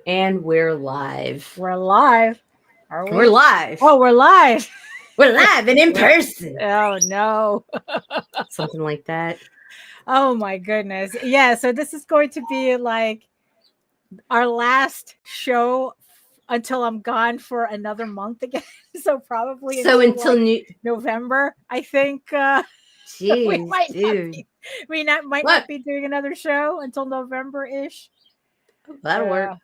And we're live. We're live. Are we? We're live. Oh, we're live. We're live and in person. Oh, no. Something like that. Oh, my goodness. Yeah, so this is going to be like our last show until I'm gone for another month again. So probably until November, I think. Jeez, we might dude. not be doing another show until November-ish. That'll work.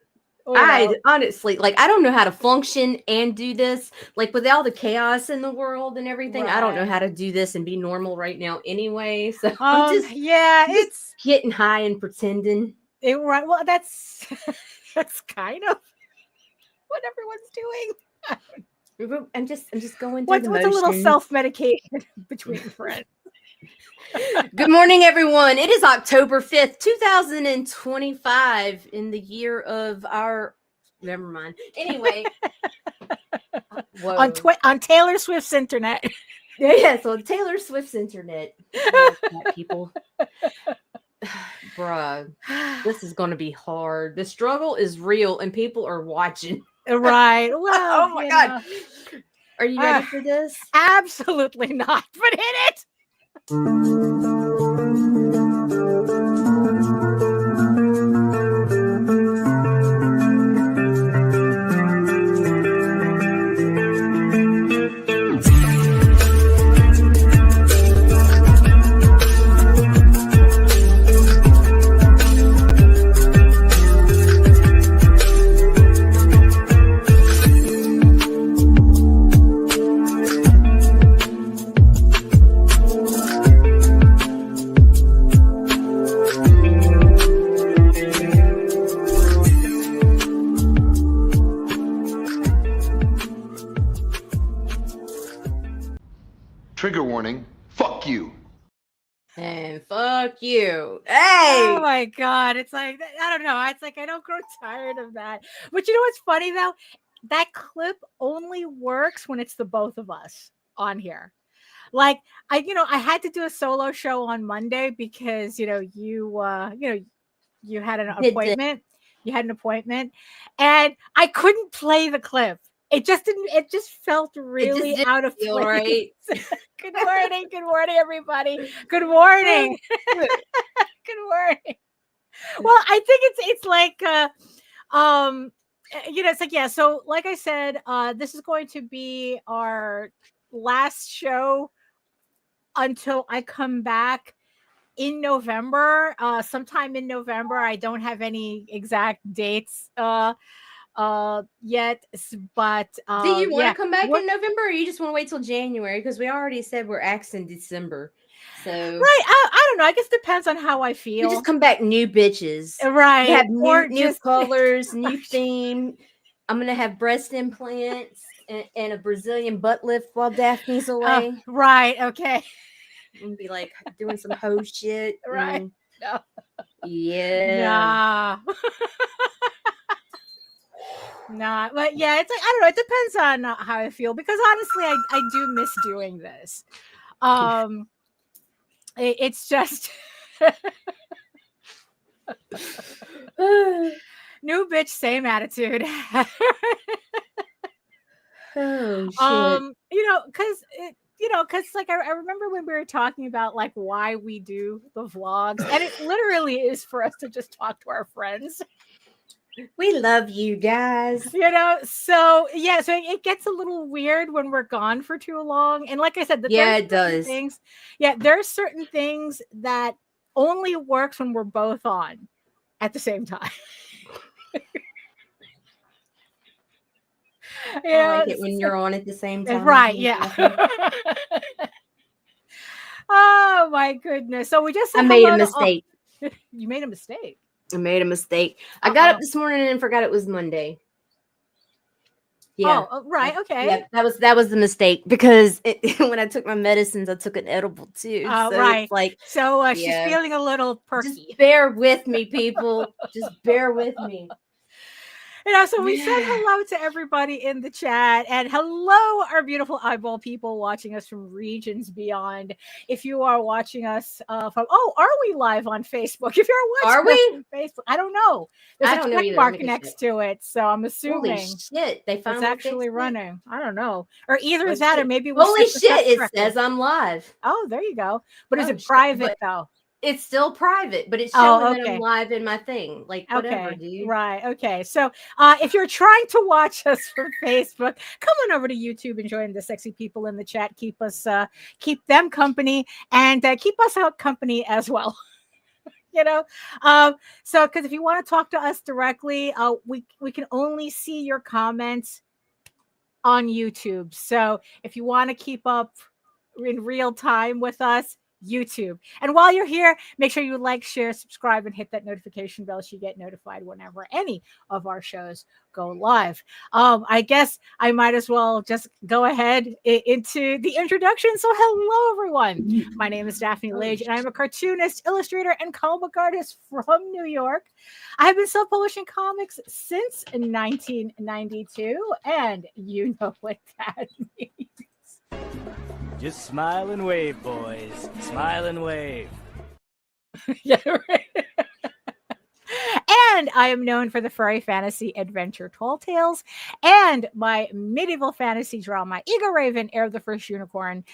I honestly, I don't know how to function and do this. With all the chaos in the world and everything, right. I don't know how to do this and be normal right now anyway. So I'm just it's getting high and pretending. Right. Well, that's kind of what everyone's doing. I'm just going through the motions. What's a little self-medication between friends? Good morning, everyone. It is October 5th, 2025 in the year of our... Never mind. Anyway. On Taylor Swift's internet. Yeah, so Taylor Swift's internet. People. Bruh, this is going to be hard. The struggle is real and people are watching. Right. Well, oh my God. Are you ready for this? Absolutely not. But hit it. Trigger warning, fuck you. And fuck you. Hey! Oh my God. It's like, I don't know. It's like, I don't grow tired of that. But you know what's funny though? That clip only works when it's the both of us on here. I had to do a solo show on Monday because, you had an appointment. You had an appointment and I couldn't play the clip. It just felt really out of place. Right? Good morning, everybody. Good morning. Good morning. Well, I think it's like it's like, yeah, so like I said, this is going to be our last show until I come back in November. Sometime in November. I don't have any exact dates yet, but do you want to come back in November, or you just want to wait till January? Because we already said we're axing December. So right, I don't know. I guess it depends on how I feel. We just come back new bitches, right? We have new colors, new theme. I'm gonna have breast implants and a Brazilian butt lift while Daphne's away. Right. Okay. I'm gonna be like doing some hoe shit. Right. No. Yeah. Nah, but yeah, it's like, I don't know. It depends on how I feel, because honestly, I do miss doing this. It's just new bitch, same attitude. Oh shit. Because like I remember when we were talking about like why we do the vlogs, and it literally is for us to just talk to our friends. We love you guys. So yeah, so it gets a little weird when we're gone for too long. And like I said, it does. There are certain things that only works when we're both on at the same time. I like it when you're on at the same time. Right, yeah. Oh my goodness. So we just I made a mistake. You made a mistake. I made a mistake. I got up this morning and forgot it was Monday. Yeah. Oh, right. Okay. Yeah, that was the mistake, because when I took my medicines, I took an edible too. Oh, right. She's feeling a little perky. Just bear with me, people. Just bear with me. So we said hello to everybody in the chat, and hello, our beautiful eyeball people watching us from regions beyond. If you are watching us from, are we live on Facebook? If you're watching us on Facebook, I don't know. There's a check mark next to it, so I'm assuming. Holy shit, they finally it's actually running. I don't know, or either that, or maybe holy shit, it says I'm live. Oh, there you go. But is it private though? It's still private, but it's showing that I'm live in my thing. Like, whatever, dude. Right. Okay. So if you're trying to watch us from Facebook, come on over to YouTube and join the sexy people in the chat. Keep them company, and keep us out company as well. So because if you want to talk to us directly, we can only see your comments on YouTube. So if you want to keep up in real time with us, YouTube. And while you're here, make sure you like, share, subscribe, and hit that notification bell so you get notified whenever any of our shows go live. I guess I might as well just go ahead into the introduction. So hello, everyone. My name is Daphne Lage, and I'm a cartoonist, illustrator, and comic book artist from New York. I have been self-publishing comics since 1992, and you know what that means. Just smile and wave, boys. Smile and wave. Yeah, right. And I am known for the furry fantasy adventure Tall Tales and my medieval fantasy drama Eagle Raven, Heir of the First Unicorn,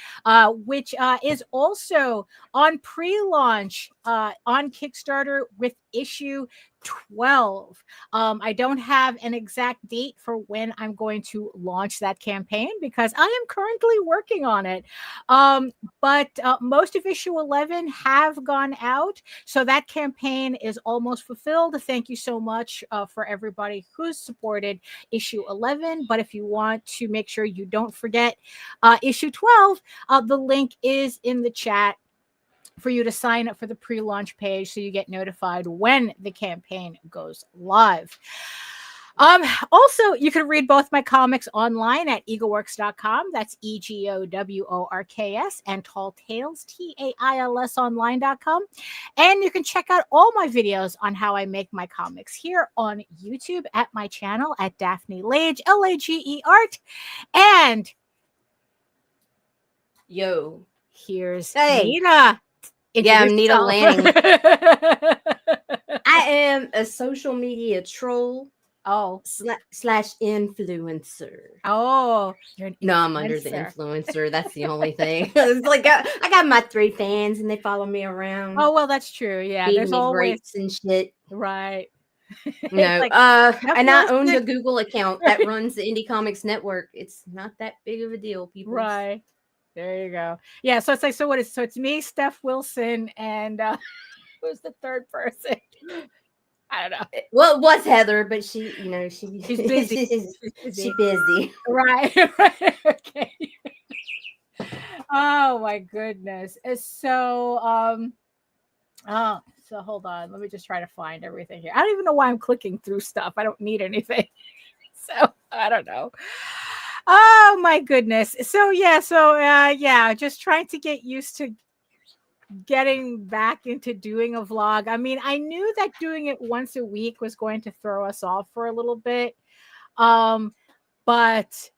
which is also on pre-launch on Kickstarter with issue 12. I don't have an exact date for when I'm going to launch that campaign because I am currently working on it. But most of issue 11 have gone out, so that campaign is almost fulfilled. Thank you so much for everybody who's supported issue 11. But if you want to make sure you don't forget issue 12, the link is in the chat for you to sign up for the pre-launch page so you get notified when the campaign goes live. Also, you can read both my comics online at eagleworks.com. That's EGOWORKS, and Tall Tales, TAILS online.com. And you can check out all my videos on how I make my comics here on YouTube at my channel at Daphne Lage, LAGE Art. And here's Nita. Yeah, I'm Nita Lanning. I am a social media troll. Slash influencer. You're an no, I'm under the influencer. That's the only thing. It's like I got my 3 fans and they follow me around. Oh, well, that's true. Yeah, there's always grapes and shit. Right. No, like, and I own the Google account that runs the Indie Comics Network. It's not that big of a deal, people. Right. There you go. Yeah, so it's like, so it's me, Steph Wilson, and who's the third person? I don't know. Well, it was Heather, but she's busy. She's busy. Right. Okay. Oh my goodness. So so hold on. Let me just try to find everything here. I don't even know why I'm clicking through stuff. I don't need anything. So I don't know. Oh my goodness. So just trying to get used to getting back into doing a vlog. I mean, I knew that doing it once a week was going to throw us off for a little bit. But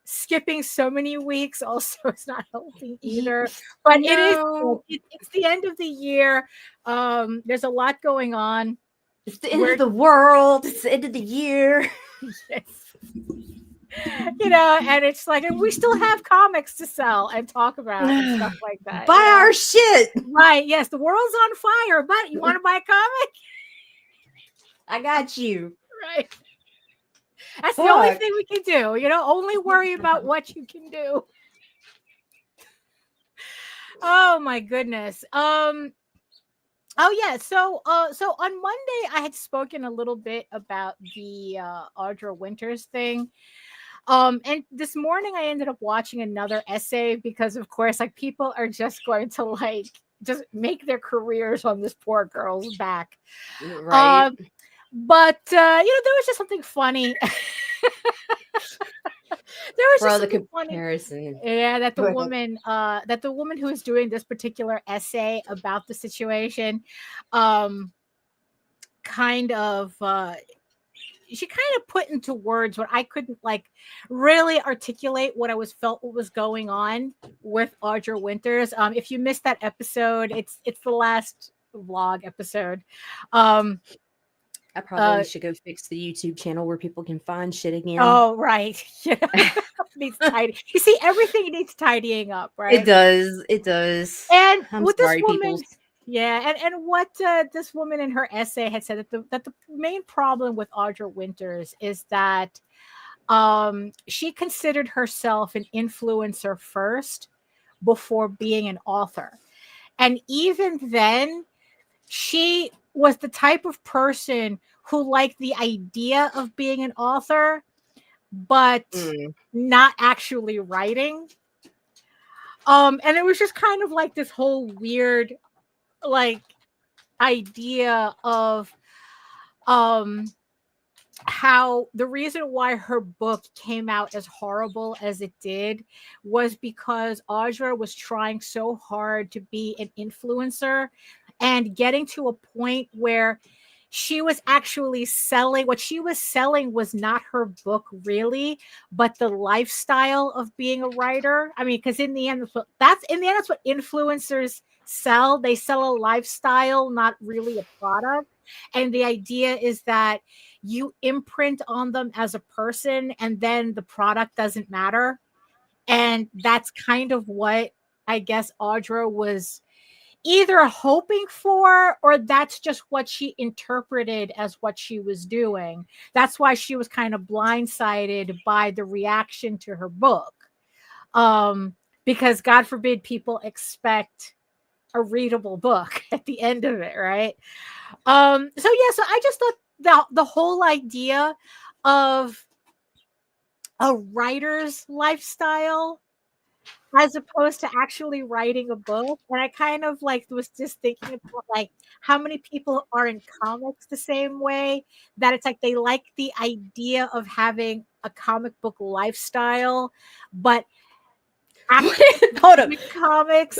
skipping so many weeks also is not helping either. But it's the end of the year. There's a lot going on. It's the end of the world. It's the end of the year. Yes. And it's like, and we still have comics to sell and talk about and stuff like that. Buy our shit. Right. Yes. The world's on fire, but you want to buy a comic? I got you. Right. That's the only thing we can do. Only worry about what you can do. Oh my goodness. Oh yeah. So on Monday I had spoken a little bit about the Audra Winters thing. And this morning I ended up watching another essay because, of course, like people are just going to just make their careers on this poor girl's back. Right. But there was just something funny. There was just the comparison. Funny. Yeah, that the woman who is doing this particular essay about the situation, kind of of put into words what I couldn't like really articulate what what was going on with Audra Winters. If you missed that episode, it's the last vlog episode. I probably should go fix the YouTube channel where people can find shit again. Oh, right. Yeah. Needs tidy. You see, everything needs tidying up, right? It does. It does. And I'm with sorry, this woman, people. yeah, and what this woman in her essay had said that the main problem with Audra Winters is that she considered herself an influencer first before being an author. And even then, she was the type of person who liked the idea of being an author, but not actually writing. And it was just kind of like this whole weird like idea of how the reason why her book came out as horrible as it did was because Audra was trying so hard to be an influencer and getting to a point where she was actually selling. What she was selling was not her book really, but the lifestyle of being a writer. I mean, because in the end, that's what influencers sell. They sell a lifestyle, not really a product. And the idea is that you imprint on them as a person, and then the product doesn't matter. And that's kind of what I guess Audra was either hoping for, or that's just what she interpreted as what she was doing. That's why she was kind of blindsided by the reaction to her book. Because God forbid people expect a readable book at the end of it, right? So I just thought the whole idea of a writer's lifestyle as opposed to actually writing a book. And I kind of like was just thinking about like how many people are in comics the same way, that it's like they like the idea of having a comic book lifestyle, but hold up, comics.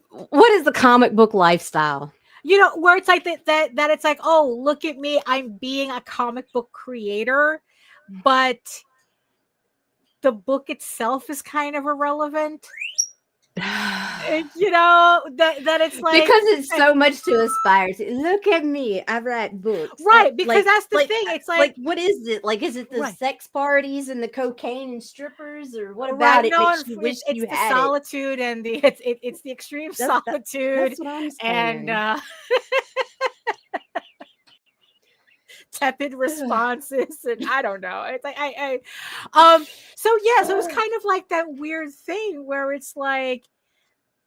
What is the comic book lifestyle? You know, where it's like that it's like, oh, look at me, I'm being a comic book creator, but the book itself is kind of irrelevant. You know, that it's like, because it's so much to aspire to. Look at me, I write books, right? Because that's the thing. It's like what is it? Like, is it the right. sex parties and the cocaine and strippers, or what about it? No, makes you wish it's you the had solitude it? and it's the extreme solitude that's what I'm saying. And tepid responses, and I don't know. It's like so yeah, so it was kind of like that weird thing where it's like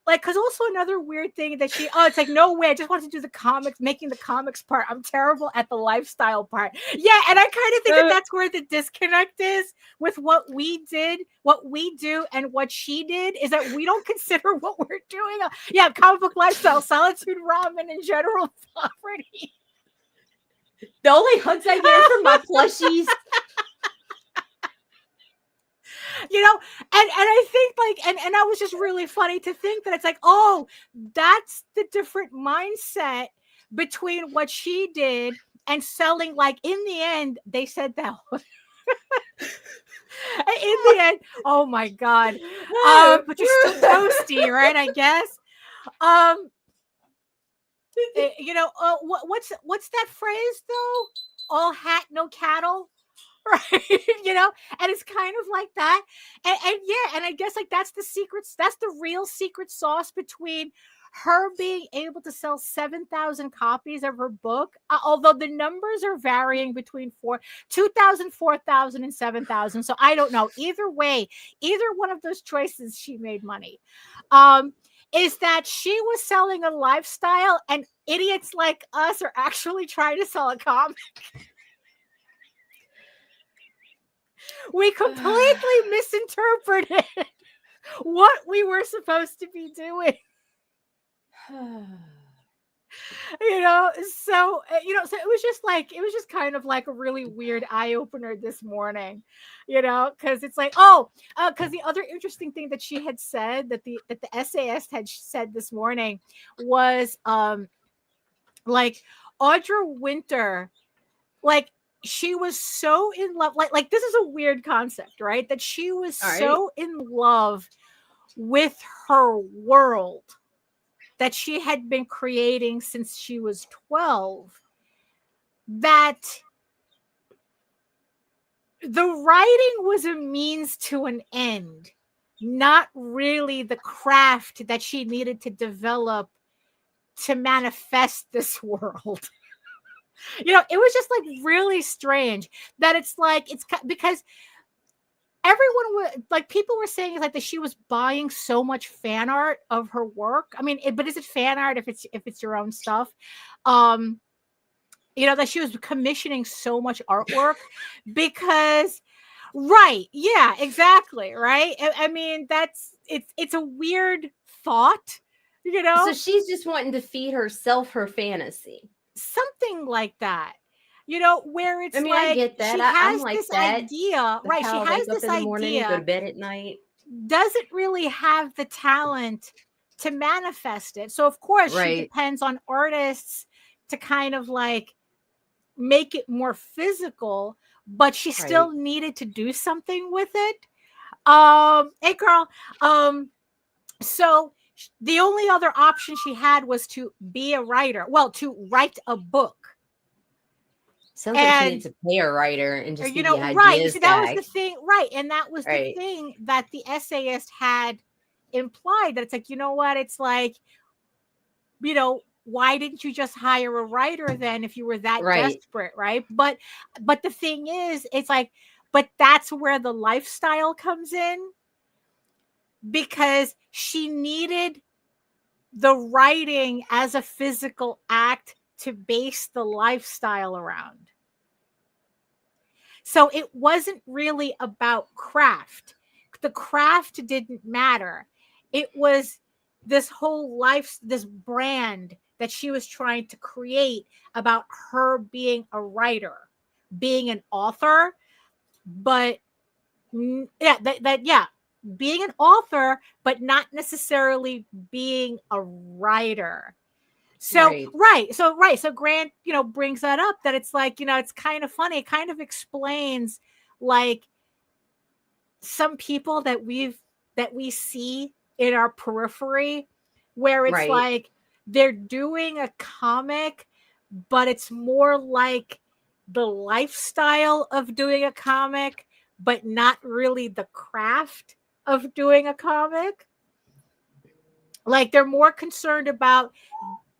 because also another weird thing that it's like, no way, I just want to do the comics, making the comics part. I'm terrible at the lifestyle part. Yeah, and I kind of think that's where the disconnect is with what we did, what we do, and what she did, is that we don't consider what we're doing. Yeah, comic book lifestyle, solitude, ramen, and general poverty. The only hugs I get from my plushies. You know, and I think like, and that was just really funny to think that it's like, oh, that's the different mindset between what she did and selling. Like in the end, they said that in the end, oh my God. But you're still toasty, right? I guess. You know, what's that phrase though? All hat, no cattle. Right, you know, and it's kind of like that, and yeah, and I guess like that's the real secret sauce between her being able to sell 7,000 copies of her book, although the numbers are varying between 2,000, 4,000, and 7,000. So I don't know. Either way, either one of those choices, she made money. Is that she was selling a lifestyle, and idiots like us are actually trying to sell a comic. We completely misinterpreted what we were supposed to be doing. You know, so so it was just kind of like a really weird eye opener this morning, you know, because it's like, because the other interesting thing that she had said that the essayist had said this morning was like Audra Winter, like she was so in love. Like this is a weird concept, right? That she was so in love with her world that she had been creating since she was 12, that the writing was a means to an end, not really the craft that she needed to develop to manifest this world. You know, it was just like really strange that it's like, it's because everyone was like, people were saying like that she was buying so much fan art of her work. I mean, but is it fan art if it's your own stuff? You know, that she was commissioning so much artwork because, right, yeah, exactly, right. I mean, it's a weird thought, you know. So she's just wanting to feed herself her fantasy, something like that, you know, where it's, I mean, like, I get that. she I'm has like this that. idea, That's right? She how I has wake up this in the morning, go to idea, bed at night. doesn't really have the talent to manifest it. So of course she Right. depends on artists to kind of like make it more physical, but she still needed to do something with it. Hey girl, so the only other option she had was to be a writer. Well, to write a book. Sounds like she needs to pay a writer and just you be the know, right. ideas See, that guy. was the thing, right? And that was the thing that the essayist had implied, that it's like, you know what? It's like, you know, why didn't you just hire a writer then if you were that desperate, right? But the thing is, it's like, but that's where the lifestyle comes in, because she needed the writing as a physical act to base the lifestyle around. So it wasn't really about craft. The craft didn't matter. It was this whole life, this brand that she was trying to create about her being a writer, being an author, but yeah, being an author, but not necessarily being a writer. So so Grant, you know, brings that up, that it's like, you know, it's kind of funny. It kind of explains like some people that we see in our periphery, where it's like they're doing a comic, but it's more like the lifestyle of doing a comic, but not really the craft of doing a comic. Like they're more concerned about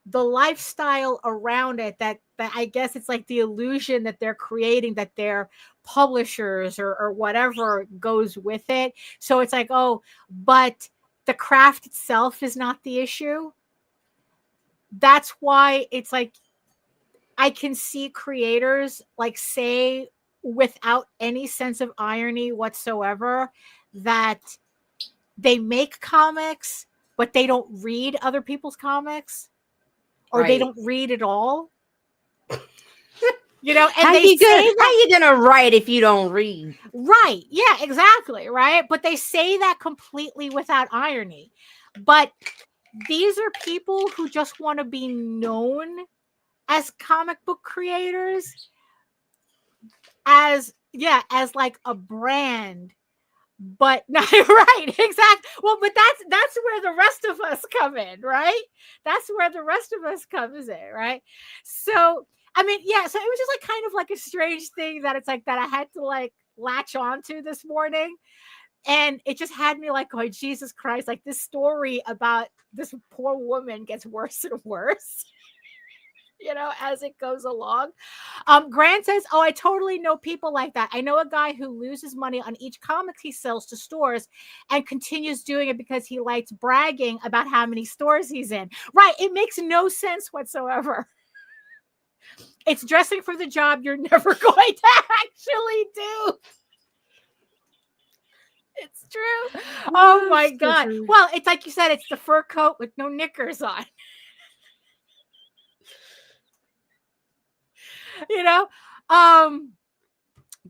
the lifestyle around it, that I guess it's like the illusion that they're creating, that their publishers or whatever goes with it. So it's like, oh, but the craft itself is not the issue. That's why it's like, I can see creators like say, without any sense of irony whatsoever, that they make comics, but they don't read other people's comics, or they don't read at all. You know, and how you gonna write if you don't read? Right. Yeah, exactly. Right. But they say that completely without irony. But these are people who just want to be known as comic book creators, as like a brand. But not right, exactly. Well, but that's where the rest of us come in, right? That's where the rest of us comes in, right? So I mean, yeah, so it was just like kind of like a strange thing that it's like that I had to like latch onto this morning. And it just had me like going, Jesus Christ, like this story about this poor woman gets worse and worse. You know, as it goes along. Grant says, oh, I totally know people like that. I know a guy who loses money on each comic he sells to stores and continues doing it because he likes bragging about how many stores he's in. Right. It makes no sense whatsoever. It's dressing for the job you're never going to actually do. It's true. Oh my God. Well, it's like you said, it's the fur coat with no knickers on. You know,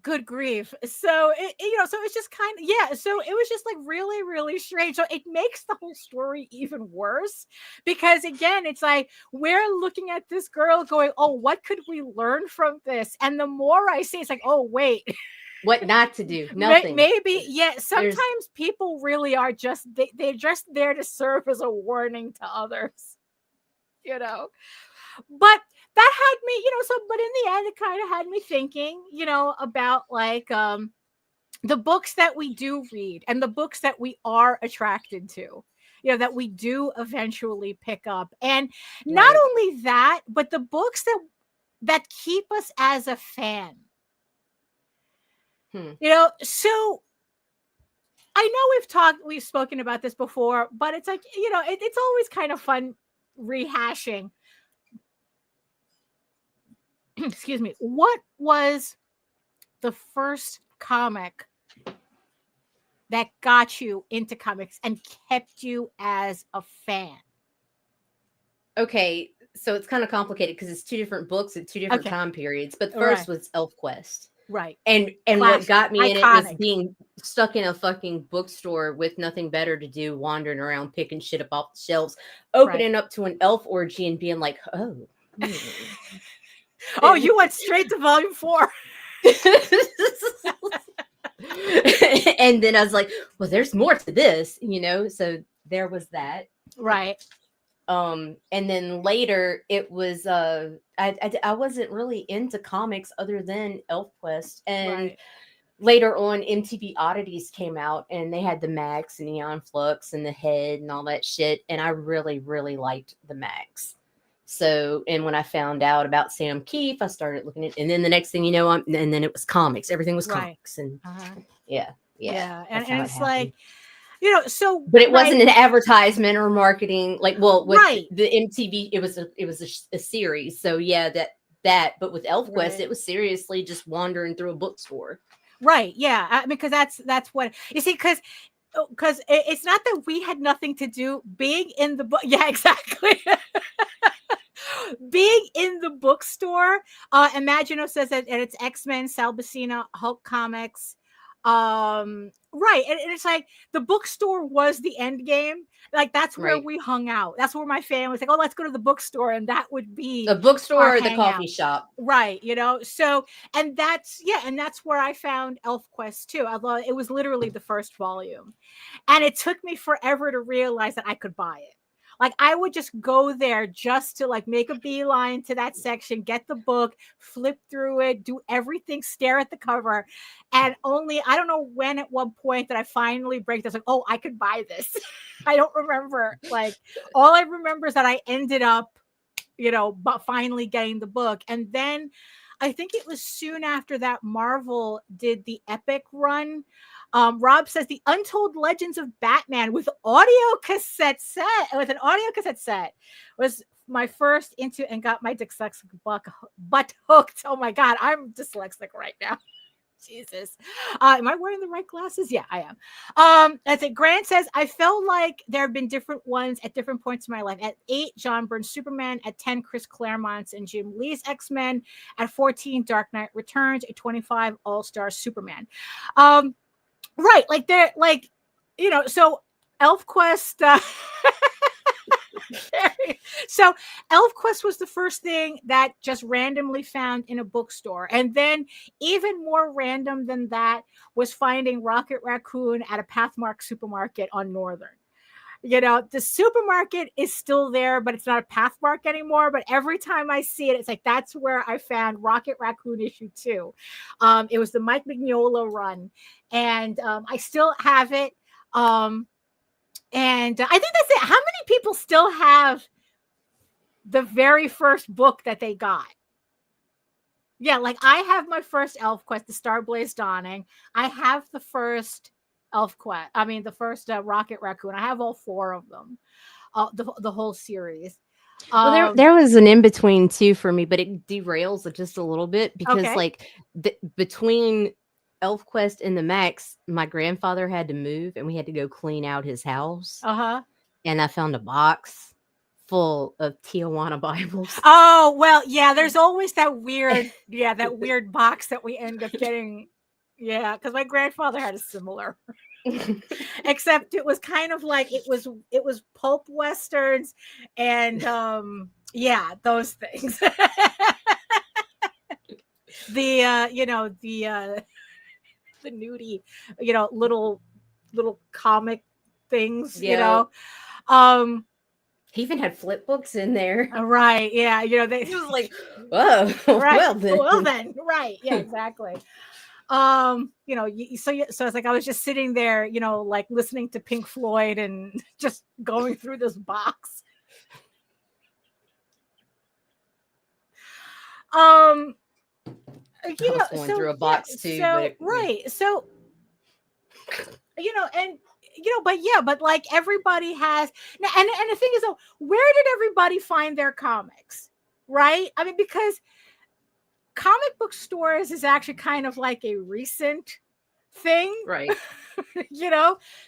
good grief. So so it's just kind of, yeah. So it was just like really, really strange. So it makes the whole story even worse because again, it's like we're looking at this girl going, oh, what could we learn from this? And the more I see, it's like, oh, wait. What not to do? Nothing. Maybe, yeah. Sometimes people really are just they're just there to serve as a warning to others, But that had me, but in the end, it kind of had me thinking, about like the books that we do read and the books that we are attracted to, that we do eventually pick up. And not only that, but the books that keep us as a fan. So I know we've spoken about this before, but it's like, it's always kind of fun rehashing. Excuse me. What was the first comic that got you into comics and kept you as a fan? Okay, so it's kind of complicated because it's two different books at two different time periods. But first was ElfQuest. Right. And Classic. What got me in it was Iconic. being stuck in a fucking bookstore with nothing better to do, wandering around, picking shit up off the shelves, opening up to an elf orgy and being like, oh. Oh, you went straight to volume 4. And then I was like, well, there's more to this, so there was that. Right. And then later it was I wasn't really into comics other than ElfQuest, and later on MTV Oddities came out and they had the Max and Neon Flux and the Head and all that shit, and I really, really liked the Max. So, and when I found out about Sam Keefe, I started looking at, and then the next thing you know, and then it was comics. Everything was comics, and yeah. And it's like, so, but it wasn't an advertisement or marketing, like, well, with the MTV, it was a series. So yeah, but with ElfQuest, it was seriously just wandering through a bookstore. Right. Yeah. Because that's what you see, because it's not that we had nothing to do being in the book. Yeah, exactly. Being in the bookstore, Imagino says that it's X-Men, Sal Buscema, Hulk Comics. And it's like the bookstore was the end game. Like that's where we hung out. That's where my family was like, oh, let's go to the bookstore, and that would be the bookstore or the coffee shop. Right. So, and that's where I found ElfQuest too, although it was literally the first volume, and it took me forever to realize that I could buy it. Like I would just go there just to like make a beeline to that section, get the book, flip through it, do everything, stare at the cover. And I don't know when at one point that I finally break this, like, oh, I could buy this. I don't remember. Like all I remember is that I ended up, but finally getting the book. And then I think it was soon after that Marvel did the Epic run. Rob says the Untold Legends of Batman with an audio cassette set was my first into and got my dyslexic butt hooked. Oh my God, I'm dyslexic right now. Jesus. Am I wearing the right glasses? Yeah, I am. That's it. Grant says, I felt like there have been different ones at different points in my life. At 8, John Byrne's Superman. At 10, Chris Claremont's and Jim Lee's X-Men. At 14, Dark Knight Returns. At 25, All-Star Superman. Right, like they're like, so ElfQuest. So ElfQuest was the first thing that just randomly found in a bookstore, and then even more random than that was finding Rocket Raccoon at a Pathmark supermarket on Northern. The supermarket is still there, but it's not a Pathmark anymore. But every time I see it, it's like, that's where I found Rocket Raccoon issue 2. It was the Mike Mignola run. And I still have it. And I think that's it. How many people still have the very first book that they got? Yeah, like I have my first ElfQuest, the Starblaze Dawning. I have the first ElfQuest. I mean, the first Rocket Raccoon. I have all 4 of them, the whole series. Well, there was an in between too for me, but it derails just a little bit because like between ElfQuest and the Max, my grandfather had to move and we had to go clean out his house. And I found a box full of Tijuana Bibles. Oh, well, yeah, there's always that weird, that weird box that we end up getting Yeah, because my grandfather had a similar, except it was kind of like it was pulp westerns and yeah, those things. The the nudie, little comic things, um he even had flip books in there. right, yeah, they He was like, oh, right, well then, right, yeah, exactly. So it's like I was just sitting there, like listening to Pink Floyd and just going through this box. I was going through a box too, but right, so and but like everybody has now, and the thing is, though, where did everybody find their comics, right? I mean, because comic book stores is actually kind of like a recent thing, right?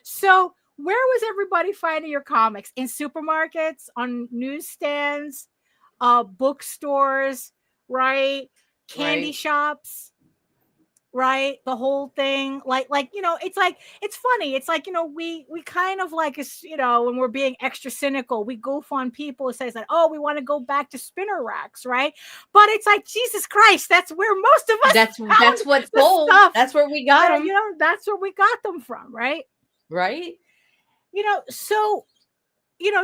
So where was everybody finding your comics? In supermarkets, on newsstands, bookstores, right? Candy shops, right? The whole thing, like it's like, it's funny, it's like, we kind of like, when we're being extra cynical, we goof on people who says that, oh, we want to go back to spinner racks, right? But it's like, Jesus Christ, that's where most of us that's what's sold. That's where we got them, that's where we got them from, right? So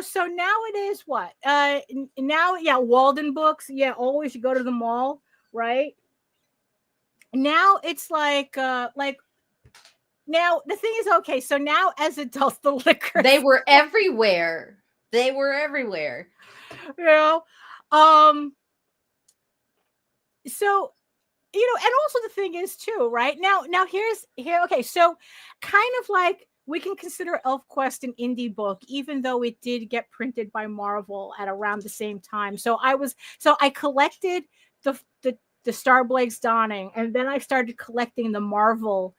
so now it is what now, yeah, Walden Books, yeah, always you go to the mall, right? Now it's like now the thing is, okay, so now as adults, the liquor, they were everywhere. So and also the thing is too, right? Now okay, so kind of like we can consider ElfQuest an indie book, even though it did get printed by Marvel at around the same time. So I collected the Starblade's Dawning, and then I started collecting the Marvel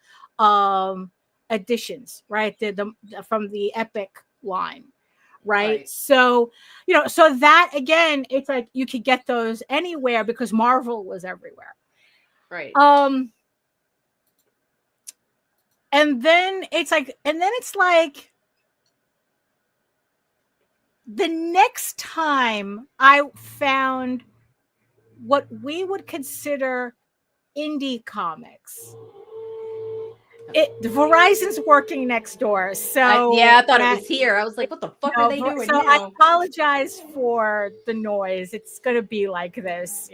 editions, right? The from the Epic line, right? So so that again, it's like you could get those anywhere because Marvel was everywhere, right? And then it's like the next time I found what we would consider indie comics, Verizon's working next door. So I thought it was here. I was like, what the fuck are they doing now? I apologize for the noise. It's gonna be like this,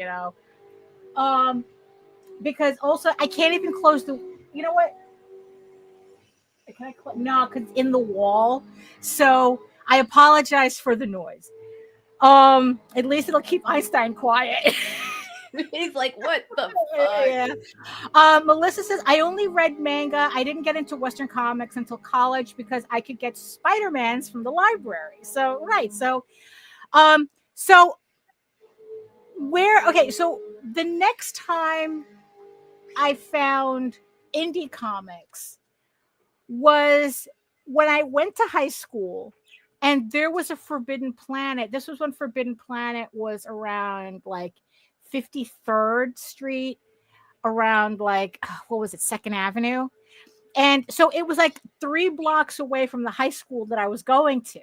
because also I can't even close the, you know what? Can I close? No, because it's in the wall. So I apologize for the noise. At least it'll keep Einstein quiet. He's like, what the fuck? Yeah. Melissa says, I only read manga. I didn't get into Western comics until college because I could get Spider-Mans from the library. So, right. So so the next time I found indie comics was when I went to high school, and there was a Forbidden Planet. This was when Forbidden Planet was around like 53rd Street, around like, what was it, 2nd Avenue. And so it was like 3 blocks away from the high school that I was going to.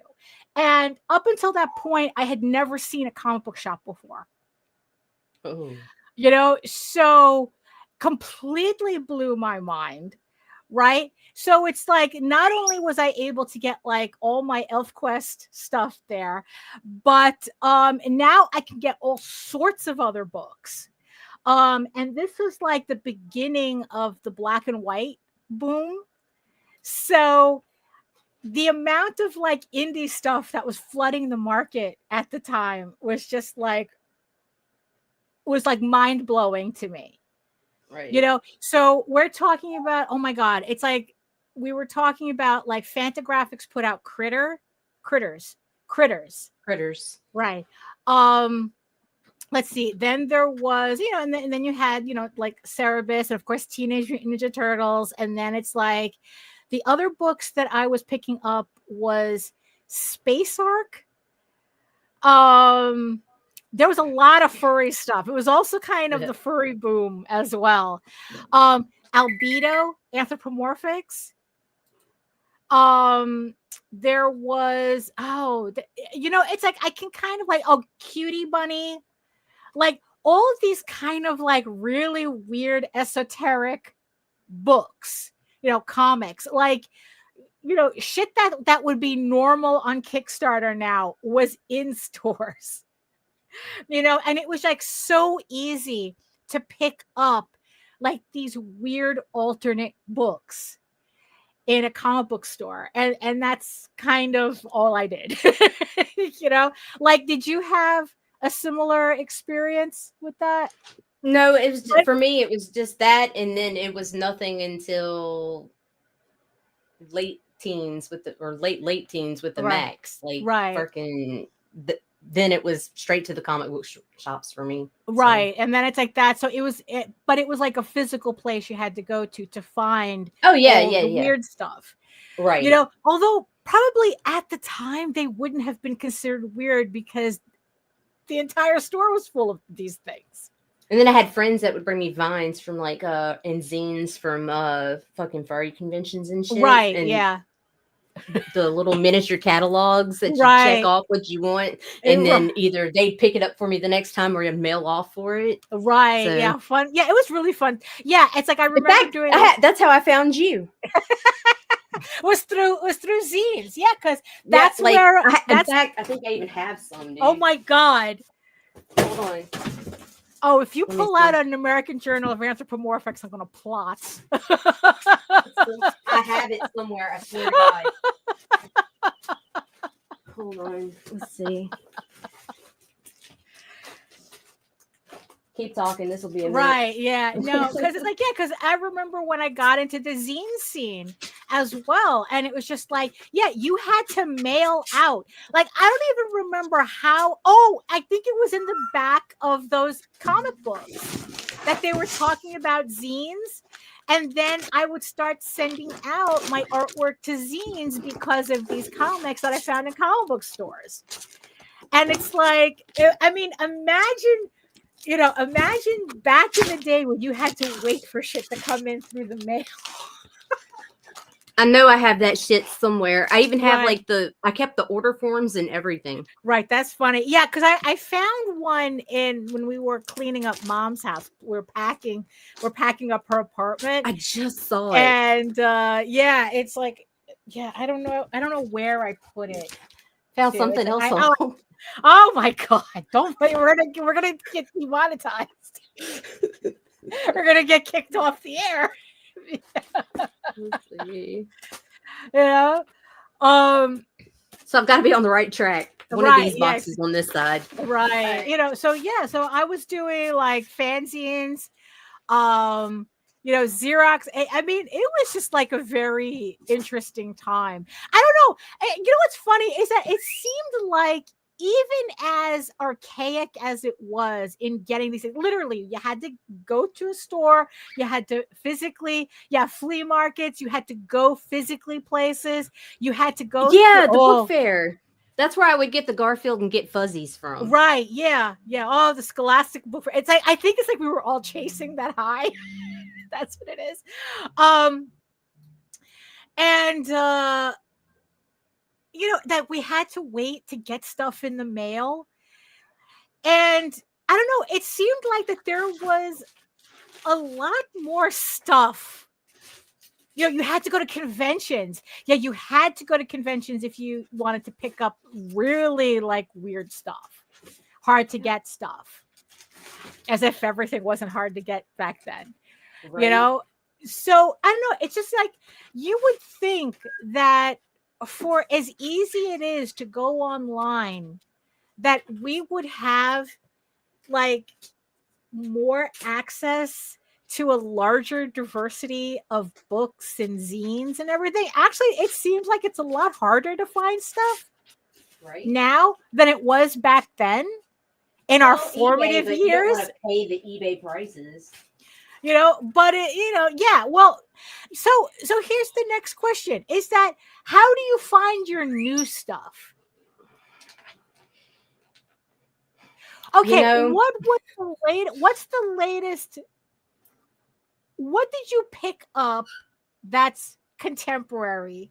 And up until that point, I had never seen a comic book shop before. Oh. So completely blew my mind. Right. So it's like, not only was I able to get like all my ElfQuest stuff there, but now I can get all sorts of other books. And this was like the beginning of the black and white boom. So the amount of like indie stuff that was flooding the market at the time was just like, mind blowing to me. Right. So we're talking about, oh my God, it's like we were talking about like Fantagraphics put out Critters. Right. Let's see. Then there was, and then you had, like Cerebus, and of course Teenage Mutant Ninja Turtles. And then it's like the other books that I was picking up was Space Arc. There was a lot of furry stuff. It was also kind of the furry boom as well. albedo anthropomorphics. There was it's like I can kind of like Cutie Bunny, like all of these kind of like really weird esoteric books, comics, like shit that would be normal on Kickstarter now was in stores. And it was like so easy to pick up like these weird alternate books in a comic book store, and that's kind of all I did. Like, did you have a similar experience with that? No, it was for me. It was just that, and then it was nothing until late teens with late teens with the Max, like freaking. Then it was straight to the comic book shops for me. Right. So. And then it's like that. So but it was like a physical place you had to go to find weird stuff. Right. Although probably at the time they wouldn't have been considered weird because the entire store was full of these things. And then I had friends that would bring me vines from like and zines from fucking furry conventions and shit. Right. And yeah. The little miniature catalogs that you check off what you want, and then either they'd pick it up for me the next time or you'd mail off for it. Right. So. Yeah. Fun. Yeah. It was really fun. Yeah. It's like I remember doing that's how I found you. was through zines. Yeah. Because that's where in fact, I think I even have some. Dude. Oh my God. Hold on. Oh, if you pull out an American Journal of Anthropomorphics, I'm going to plot. I have it somewhere. I swear to God. Hold on. Let's see. Keep talking. This will be a minute. Right. Yeah. No, because it's like, because I remember when I got into the zine scene as well. And it was just like, you had to mail out. Like, I don't even remember how. Oh, I think it was in the back of those comic books that they were talking about zines. And then I would start sending out my artwork to zines because of these comics that I found in comic book stores. And it's like, I mean, imagine back in the day when you had to wait for shit to come in through the mail. I know I have that shit somewhere. I even have I kept the order forms and everything. Right. That's funny. Yeah. Cause I found one when we were cleaning up Mom's house. We're packing up her apartment. I just saw it. And it's like, I don't know where I put it. Found something else. Oh my God. Don't wait. We're gonna get demonetized. We're gonna get kicked off the air. Let's see. So I've got to be on the right track. One of these boxes on this side. Right. So I was doing like fanzines, Xerox. I mean, it was just like a very interesting time. I don't know. What's funny is that it seemed like even as archaic as it was in getting these things, literally, you had to go to a store, you had to physically, flea markets, you had to go physically places, you had to go the book fair. That's where I would get the Garfield and Get Fuzzies from. Right, yeah. Oh, the Scholastic book fair. It's like, I think it's like we were all chasing that high. That's what it is. That we had to wait to get stuff in the mail. And I don't know, it seemed like that there was a lot more stuff. You had to go to conventions. Yeah, you had to go to conventions if you wanted to pick up really like weird stuff, hard to get stuff. As if everything wasn't hard to get back then. Right. So I don't know, it's just like you would think that for as easy it is to go online, that we would have like more access to a larger diversity of books and zines and everything. Actually, it seems like it's a lot harder to find stuff now than it was back then in our formative years. You don't want to pay the eBay prices. But well, so here's the next question is that how do you find your new stuff? Okay, what's the latest what did you pick up that's contemporary,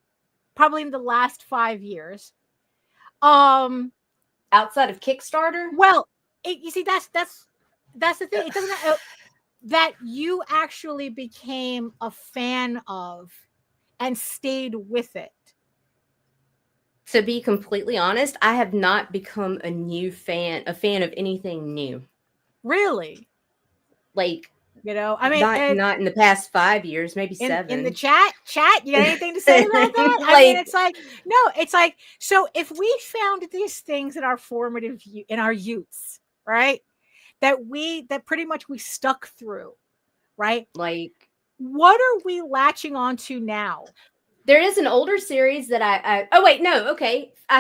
probably in the last 5 years? Outside of Kickstarter? Well, you see, that's the thing. It doesn't that you actually became a fan of and stayed with it. To be completely honest, I have not become a fan of anything new. Really? Like, I mean, not in the past 5 years, maybe 7. In the chat, you got anything to say about that? I mean, it's like, no, it's like, so if we found these things in our in our youths, right? That pretty much we stuck through, right? Like, what are we latching onto now? There is an older series that I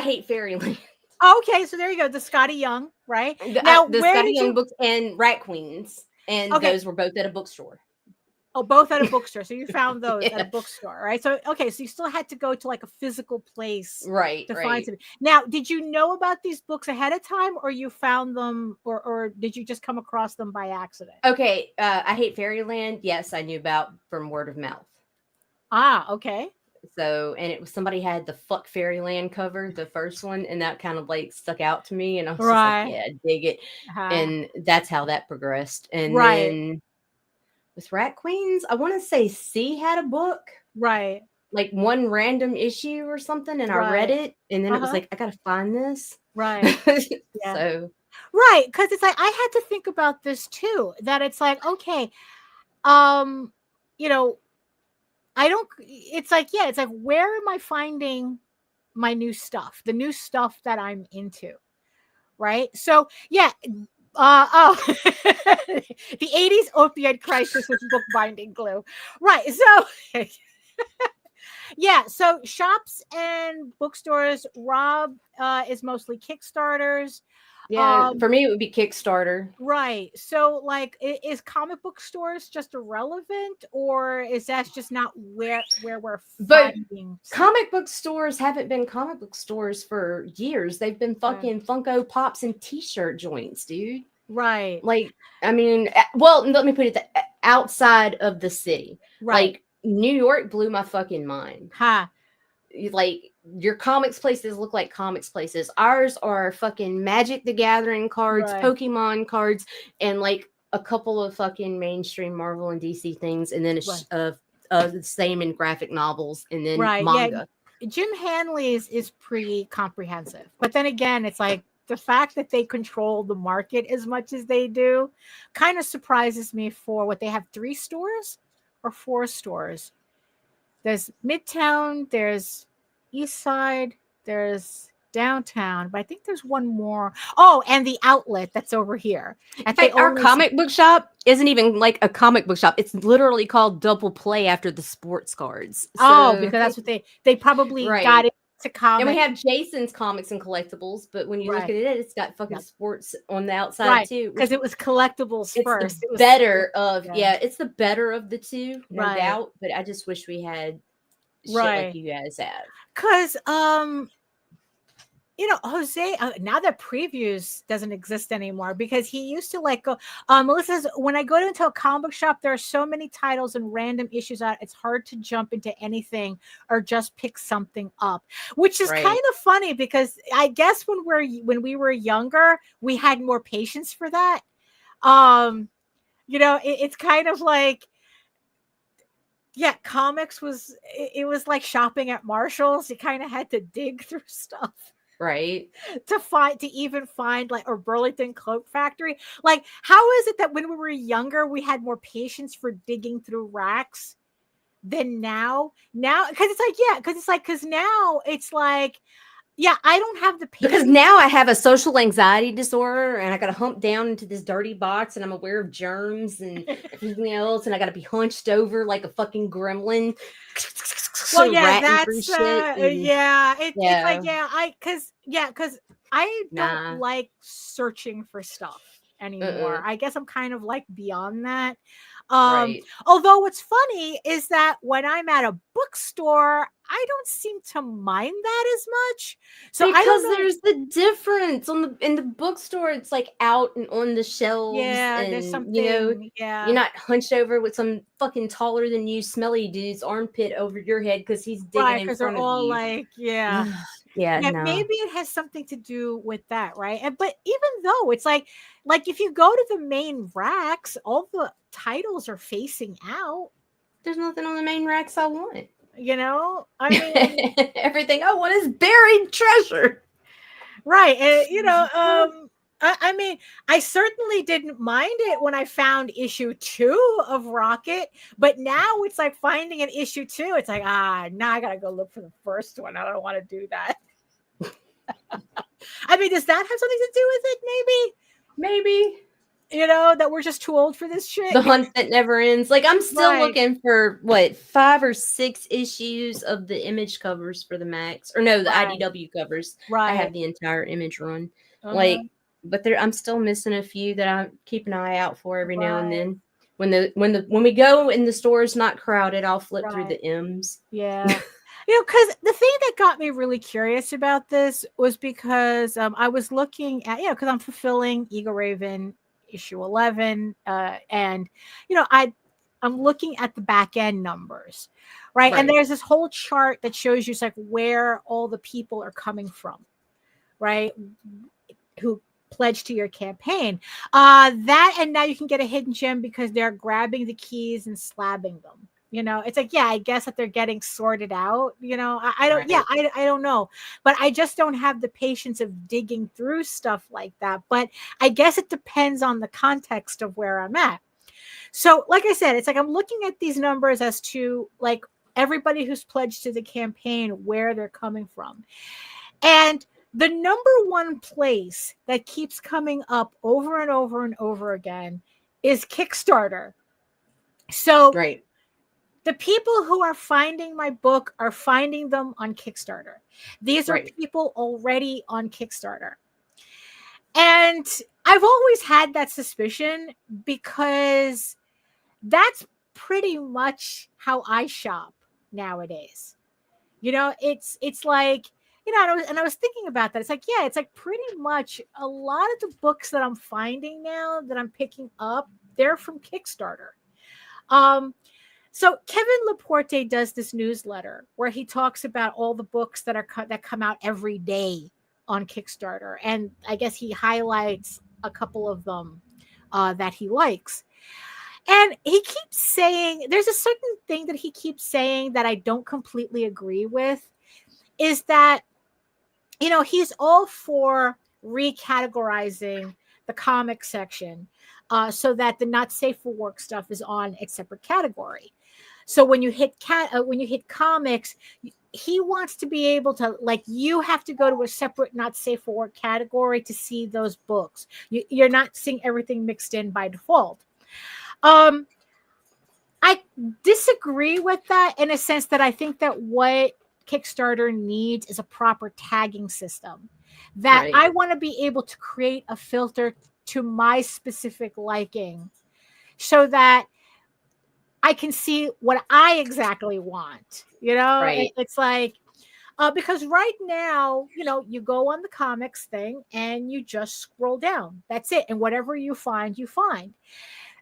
Hate Fairyland. Okay, so there you go. The Scotty Young, right? Now, the Scotty Young books and Rat Queens. And those were both at a bookstore. Oh, both at a bookstore. So you found those at a bookstore, right? So, okay. So you still had to go to like a physical place. Right. To find something. Now, did you know about these books ahead of time, or you found them, or did you just come across them by accident? Okay. I Hate Fairyland. Yes, I knew about from word of mouth. Ah, okay. So, and it was somebody had the Fuck Fairyland cover, the first one, and that kind of like stuck out to me. And I was just like, yeah, dig it. And that's how that progressed. And then with Rat Queens, I want to say C had a book. Right. Like one random issue or something. And I read it. And then it was like, I got to find this. Right. Yeah. So. Right. Because it's like, I had to think about this too, that it's like, okay, it's like, where am I finding my new stuff? The new stuff that I'm into. Right. So, yeah. The 80s opioid crisis with bookbinding glue. Right. So, yeah. So shops and bookstores, Rob, is mostly Kickstarters. Yeah, for me, it would be Kickstarter. Right. So, like, is comic book stores just irrelevant, or is that just not where we're finding? Comic book stores haven't been comic book stores for years. They've been fucking Funko Pops and T-shirt joints, dude. Right. Like, I mean, well, let me put it outside of the city. Right. Like, New York blew my fucking mind. Like, your comics places look like comics places. Ours are fucking Magic the Gathering cards, Pokemon cards, and like a couple of fucking mainstream Marvel and DC things, and then the same in graphic novels, and then manga. Yeah. Jim Hanley's is pretty comprehensive, but then again, it's like the fact that they control the market as much as they do kind of surprises me. For what they have, 3 stores or 4 stores. There's Midtown, there's East Side, there's Downtown, but I think there's one more. Oh, and the outlet that's over here. In fact, our comic book shop isn't even like a comic book shop. It's literally called Double Play after the sports cards. So, because that's what they probably got into comics. And we have Jason's Comics and Collectibles, but when you look at it, it's got fucking sports on the outside too. Because it was collectibles first. It's it's the better of the two, no doubt. But I just wish we had shit like you guys have. Because Jose, now that Previews doesn't exist anymore, because he used to like go, Melissa says, when I go into a comic book shop, there are so many titles and random issues out, it's hard to jump into anything or just pick something up, which is kind of funny, because I guess when we were younger, we had more patience for that. It's kind of like, comics was like shopping at Marshall's. You kind of had to dig through stuff. Right. To even find like a Burlington Cloak Factory. Like, how is it that when we were younger, we had more patience for digging through racks than now? Now, because now it's like, I don't have the patience. Because now I have a social anxiety disorder, and I got to hump down into this dirty box, and I'm aware of germs and everything else, and I got to be hunched over like a fucking gremlin. Well, that's because I don't like searching for stuff anymore. I guess I'm kind of like beyond that. Right. Although what's funny is that when I'm at a bookstore, I don't seem to mind that as much. So I don't know. There's the difference in the bookstore. It's like out and on the shelves, Yeah, there's and something. you're not hunched over with some fucking taller than you, smelly dude's armpit over your head because he's digging Right, in because they're front of all you. like, yeah. Yeah, Yeah, no. maybe it has something to do with that, right? But even though it's like if you go to the main racks, all the titles are facing out. There's nothing on the main racks I want. I mean, everything I want is buried treasure. right? I mean, I certainly didn't mind it when I found issue 2 of Rocket, but now it's like finding an issue 2. It's like, now I gotta go look for the first one. I don't want to do that. I mean, does that have something to do with it? Maybe. That we're just too old for this shit. The hunt that never ends. Like, I'm still Right. looking for 5 or 6 issues of the Image covers for the Max, or no, the IDW covers. Right. I have the entire Image run. Like, but I'm still missing a few that I keep an eye out for every now and then. When we go and the store's not crowded, I'll flip through the M's. Yeah. Because the thing that got me really curious about this was because I was looking at, because I'm fulfilling Eagle Raven issue 11, and I'm looking at the back end numbers, right? And there's this whole chart that shows you like where all the people are coming from, right? Who pledged to your campaign. That, and now you can get a hidden gem because they're grabbing the keys and slabbing them. It's like, I guess that they're getting sorted out. I don't, I don't know, but I just don't have the patience of digging through stuff like that. But I guess it depends on the context of where I'm at. So, like I said, it's like I'm looking at these numbers as to like everybody who's pledged to the campaign, where they're coming from. And the number one place that keeps coming up over and over and over again is Kickstarter. So, the people who are finding my book are finding them on Kickstarter. These are people already on Kickstarter. And I've always had that suspicion because that's pretty much how I shop nowadays. It's like, and I was thinking about that. It's like, it's like pretty much a lot of the books that I'm finding now that I'm picking up, they're from Kickstarter. So Kevin Laporte does this newsletter where he talks about all the books that come out every day on Kickstarter, and I guess he highlights a couple of them that he likes. And he keeps saying, there's a certain thing that he keeps saying that I don't completely agree with, is that he's all for recategorizing the comic section so that the not safe for work stuff is on a separate category. So when you hit comics, he wants to be able to, like, you have to go to a separate not safe for work category to see those books. You're not seeing everything mixed in by default. I disagree with that in a sense that I think that what Kickstarter needs is a proper tagging system. That I want to be able to create a filter to my specific liking so that I can see what I exactly want. It's like, because right now, you go on the comics thing and you just scroll down. That's it. And whatever you find, you find.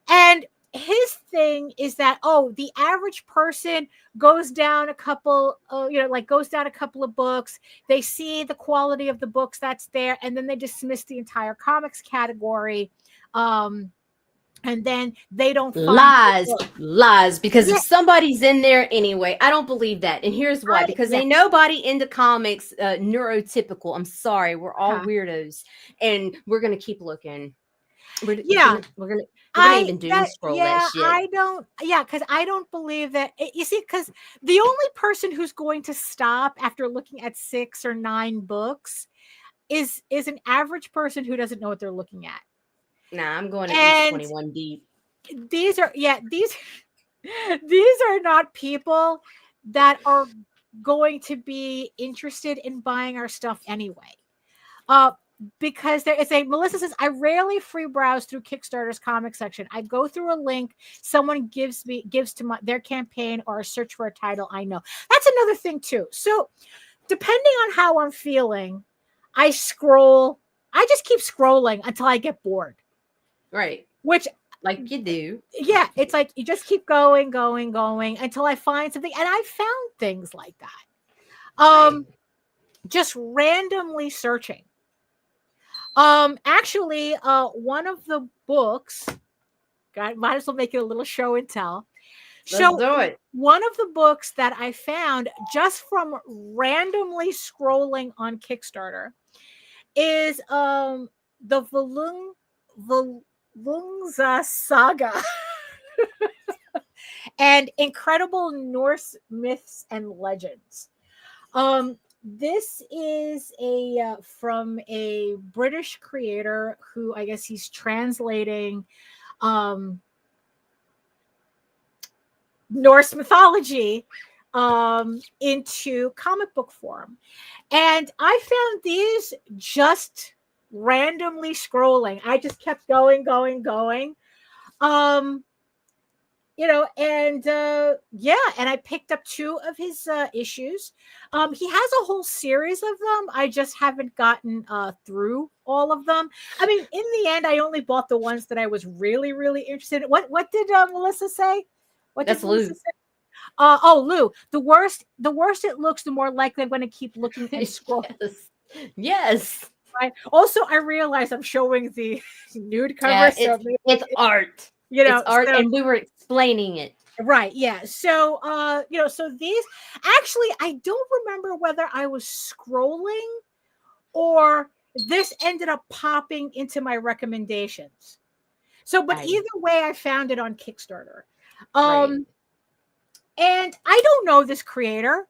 And his thing is that, the average person goes down a couple, goes down a couple of books. They see the quality of the books that's there, and then they dismiss the entire comics category. And then they don't find lies because if somebody's in there anyway, I don't believe that. And here's why: because ain't nobody into comics neurotypical. I'm sorry, we're all weirdos, and we're gonna keep looking. We're gonna even doom scroll that shit. I don't. Yeah, because I don't believe that. You see, because the only person who's going to stop after looking at 6 or 9 books is an average person who doesn't know what they're looking at. Nah, I'm going at least 21 deep. These are not people that are going to be interested in buying our stuff anyway. because there is a Melissa says, I rarely free browse through Kickstarter's comic section. I go through a link someone gives to their campaign, or a search for a title I know. That's another thing too. So depending on how I'm feeling, I just keep scrolling until I get bored. Right. Which, like you do. Yeah, it's like you just keep going until I find something. And I found things like that. Just randomly searching. Actually, one of the books, God, might as well make it a little show and tell. Let's do it. One of the books that I found just from randomly scrolling on Kickstarter is the Volungza Saga and Incredible Norse Myths and Legends. This is from a British creator who, I guess he's translating Norse mythology into comic book form. And I found these just randomly scrolling. I just kept going. And I picked up 2 of his issues. He has a whole series of them. I just haven't gotten through all of them. I mean, in the end, I only bought the ones that I was really, really interested in. What did Melissa say? That's Lou. Lou. The worse it looks, the more likely I'm going to keep looking and scrolling. Yes. Right. Also, I realize I'm showing the nude cover. Yeah, it's art. It's art, and we were explaining it. Right. Yeah. So, so these actually, I don't remember whether I was scrolling or this ended up popping into my recommendations. So, but either way, I found it on Kickstarter. Right. And I don't know this creator,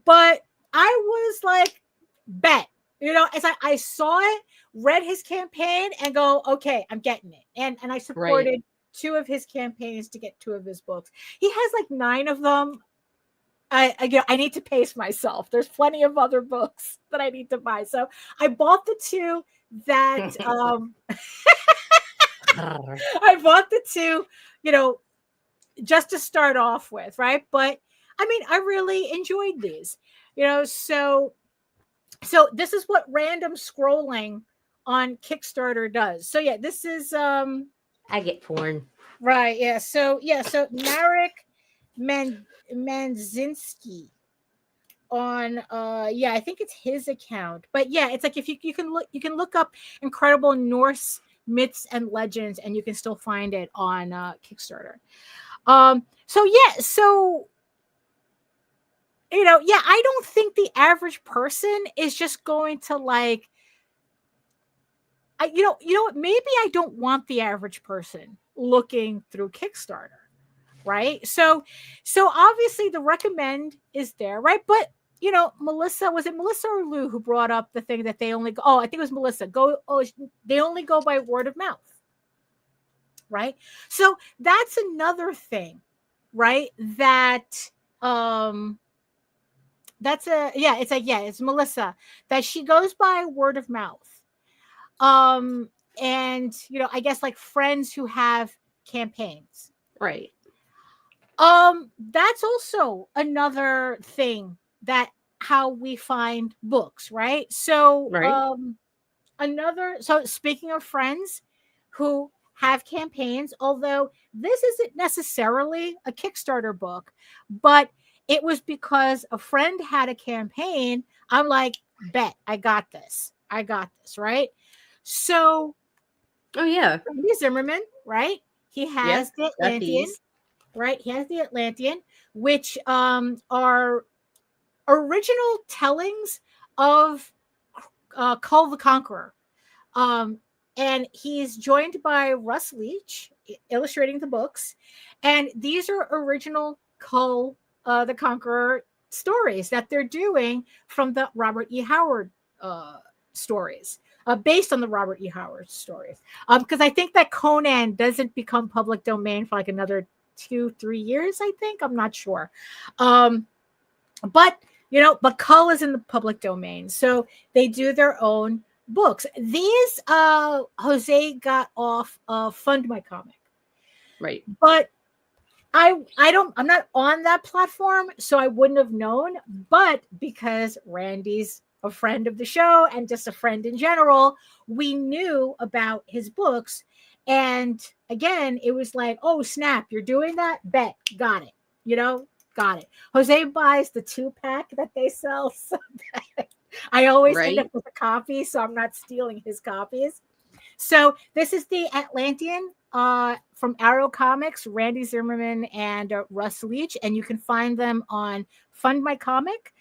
but I was like, bet. As I saw it, read his campaign, and go, okay, I'm getting it. And I supported 2 of his campaigns to get 2 of his books. He has like 9 of them. I need to pace myself. There's plenty of other books that I need to buy. So I bought the 2 that I bought the 2, just to start off with, right? But I mean, I really enjoyed these, so this is what random scrolling on Kickstarter does. So yeah, this is I get porn. Right, yeah. So Marek Manzinski on I think it's his account. But yeah, it's like if you can look up Incredible Norse Myths and Legends, and you can still find it on Kickstarter. I don't think the average person is just going to like, maybe I don't want the average person looking through Kickstarter, right? So obviously the recommend is there, right? But Melissa, was it Melissa or Lou who brought up the thing that they only go? Oh, I think it was Melissa. They only go by word of mouth, right? So that's another thing, right? It's Melissa, that she goes by word of mouth. And I guess like friends who have campaigns. Right. That's also another thing, that how we find books, right? So so speaking of friends who have campaigns, although this isn't necessarily a Kickstarter book, but it was because a friend had a campaign. I'm like, bet, I got this, right? So, Zimmerman, right? He has the Atlantean, right? He has the Atlantean, which are original tellings of Kull the Conqueror. And he's joined by Russ Leach illustrating the books. And these are original Kull the Conqueror stories that they're doing from the Robert E. Howard stories, based on the Robert E. Howard stories. Because I think that Conan doesn't become public domain for like another 2-3 years, I think. I'm not sure. But Kull is in the public domain. So they do their own books. These Jose got off of Fund My Comic. Right. But I'm not on that platform, so I wouldn't have known. But because Randy's a friend of the show and just a friend in general, we knew about his books. And again, it was like, oh, snap, you're doing that? Bet. Got it. Got it. Jose buys the 2-pack that they sell. So I always end up with a copy, so I'm not stealing his copies. So this is the Atlantean from Arrow Comics, Randy Zimmerman and Russ Leach, and you can find them on Fund My Comic.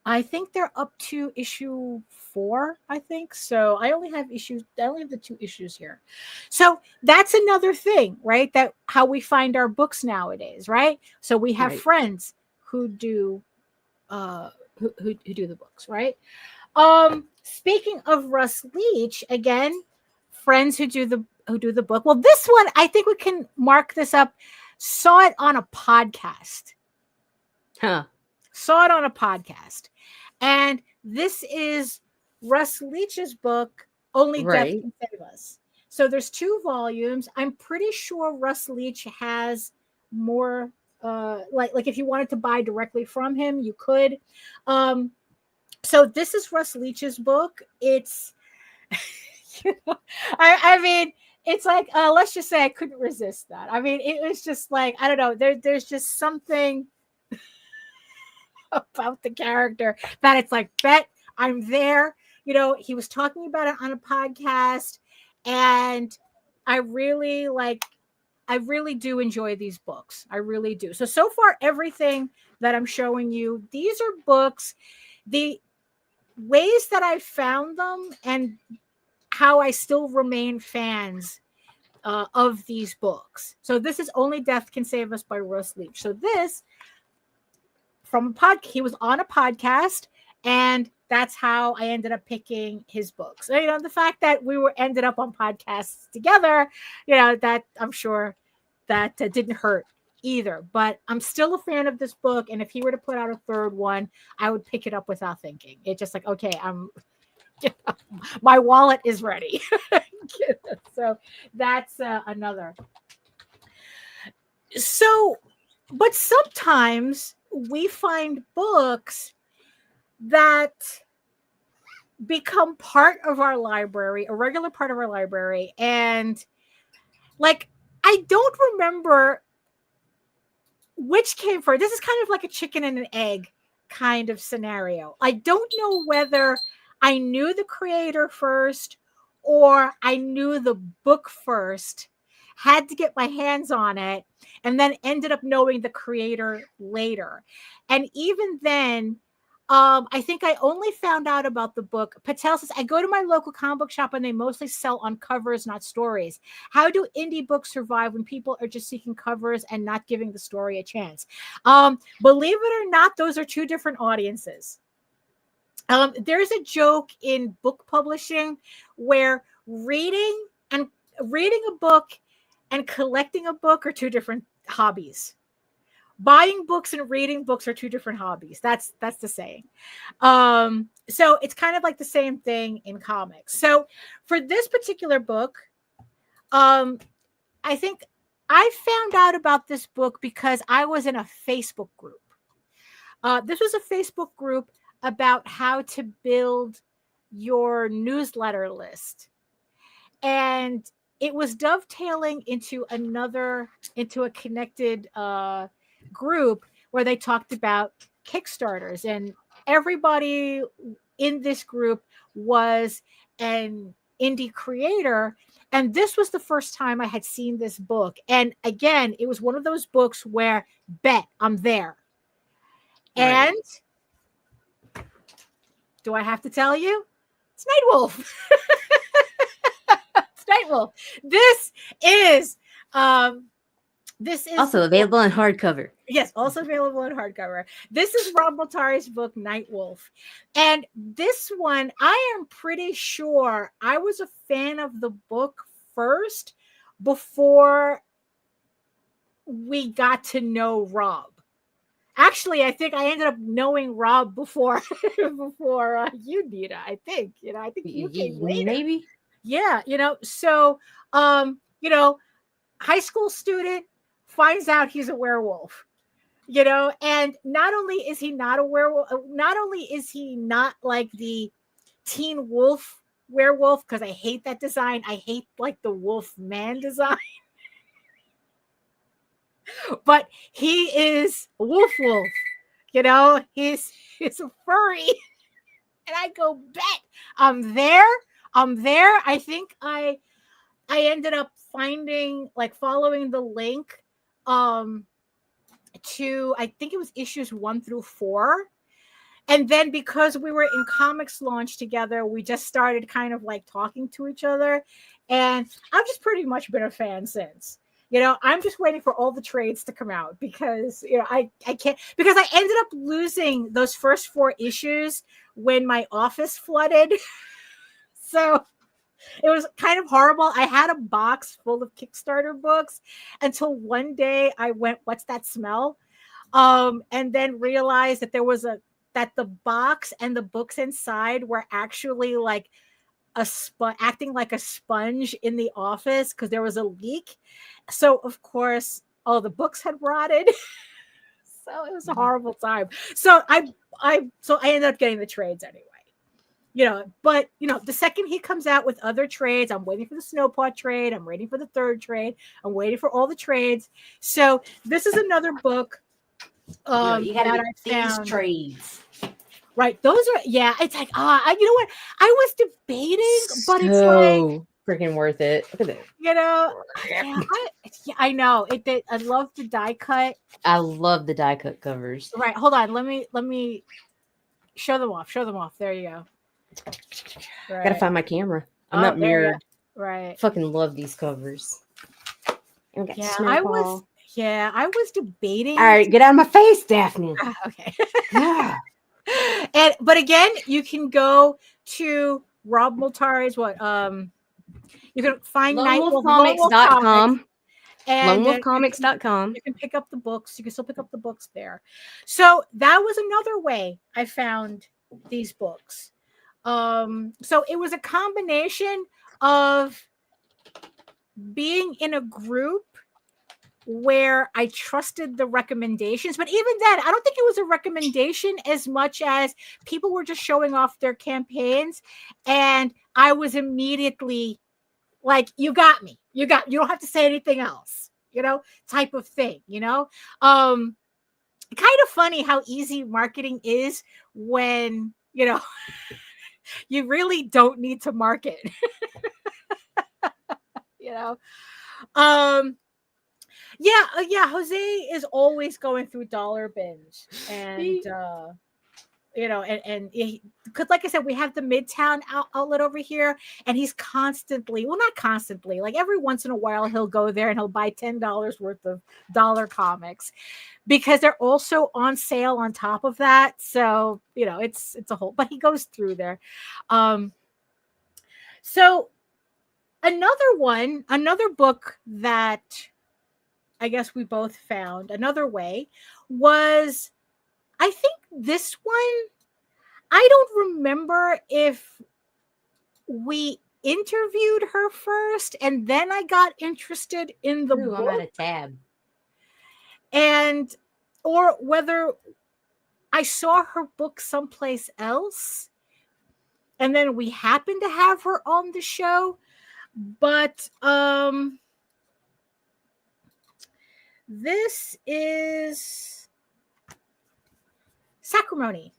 I think they're up to issue 4, I think. So I only have the 2 issues here. So that's another thing, right? That how we find our books nowadays, right? So we have friends who do who do the books, right? Speaking of Russ Leach, again, friends who do the book. Well, this one, I think we can mark this up. Saw it on a podcast. Saw it on a podcast. And this is Russ Leach's book, Only Death Can Save Us. So there's 2 volumes. I'm pretty sure Russ Leach has more, like if you wanted to buy directly from him, you could. So this is Russ Leach's book. It's, I mean, it's like, let's just say I couldn't resist that. I mean, it was just like, I don't know, there's just something about the character that it's like, bet I'm there. He was talking about it on a podcast, and I really do enjoy these books. I really do. So far, everything that I'm showing you, these are books. The ways that I found them and how I still remain fans of these books. So this is Only Death Can Save Us by Russ Leach. So this from he was on a podcast, and that's how I ended up picking his books. So, the fact that we ended up on podcasts together, that I'm sure that didn't hurt either. But I'm still a fan of this book, and if he were to put out a 3rd one, I would pick it up without thinking. It's just like, okay, my wallet is ready. So that's another. So, but sometimes we find books that become part of our library, a regular part of our library. And like, I don't remember which came first. This is kind of like a chicken and an egg kind of scenario. I don't know whether I knew the creator first or I knew the book first, had to get my hands on it, and then ended up knowing the creator later. And even then, I think I only found out about the book. Patel says, I go to my local comic book shop and they mostly sell on covers, not stories. How do indie books survive when people are just seeking covers and not giving the story a chance? Believe it or not, those are 2 different audiences. There's a joke in book publishing where reading a book and collecting a book are 2 different hobbies. Buying books and reading books are 2 different hobbies. That's the saying. So it's kind of like the same thing in comics. So for this particular book, I think I found out about this book because I was in a Facebook group. This was a Facebook group about how to build your newsletter list. And it was dovetailing into a connected group where they talked about Kickstarters, and everybody in this group was an indie creator. And this was the first time I had seen this book. And again, it was one of those books where bet I'm there. Right. And do I have to tell you? It's Nightwolf. It's Nightwolf. This is also available in hardcover. Yes, also available in hardcover. This is Rob Moltari's book, Nightwolf. And this one, I am pretty sure I was a fan of the book first before we got to know Rob. actually, I think I ended up knowing Rob before you, Nita. I think, I think you came later. Maybe. Yeah, so high school student finds out he's a werewolf. And not only is he not a werewolf, not only is he not like the teen wolf werewolf, because I hate that design. I hate like the wolf man design. But he is a wolf. He's a furry. And I go, bet I'm there. I think I ended up following the link to, I think it was issues 1 through 4. And then because we were in comics launch together, we just started kind of like talking to each other. And I've just pretty much been a fan since. I'm just waiting for all the trades to come out because, I can't, because I ended up losing those first 4 issues when my office flooded. So it was kind of horrible. I had a box full of Kickstarter books until one day I went, what's that smell? And then realized that that the box and the books inside were actually like acting like a sponge in the office because there was a leak. So of course, all the books had rotted. So it was a horrible time. So I ended up getting the trades anyway. But the second he comes out with other trades, I'm waiting for the Snowpaw trade. I'm waiting for the 3rd trade. I'm waiting for all the trades. So this is another book. You gotta get these trades. Right. Those are, yeah, it's like, you know what? I was debating, but so it's like freaking worth it. Look at that. I know. I love the die cut. I love the die cut covers. Right. Hold on. Let me show them off. There you go. Right. Gotta find my camera. I'm not mirrored. Right. Fucking love these covers. I was debating. All right, get out of my face, Daphne. Okay. But again, you can go to Rob Multari's you can find LoneWolfComics.com. and LoneWolfComics.com. You can pick up the books. You can still pick up the books there. So that was another way I found these books. So it was a combination of being in a group where I trusted the recommendations, but even then, I don't think it was a recommendation as much as people were just showing off their campaigns, and I was immediately like, "You got me. You don't have to say anything else," type of thing. Kind of funny how easy marketing is when you really don't need to market. Jose is always going through dollar bins, and because like I said, we have the Midtown outlet over here, and he's constantly, well, not constantly, like every once in a while he'll go there and he'll buy $10 worth of dollar comics because they're also on sale on top of that. So it's a whole, but he goes through there. So another book that I guess we both found another way was, I think this one, I don't remember if we interviewed her first and then I got interested in the book. I'm out of tab. Or whether I saw her book someplace else and then we happened to have her on the show. But this is Sacrimony.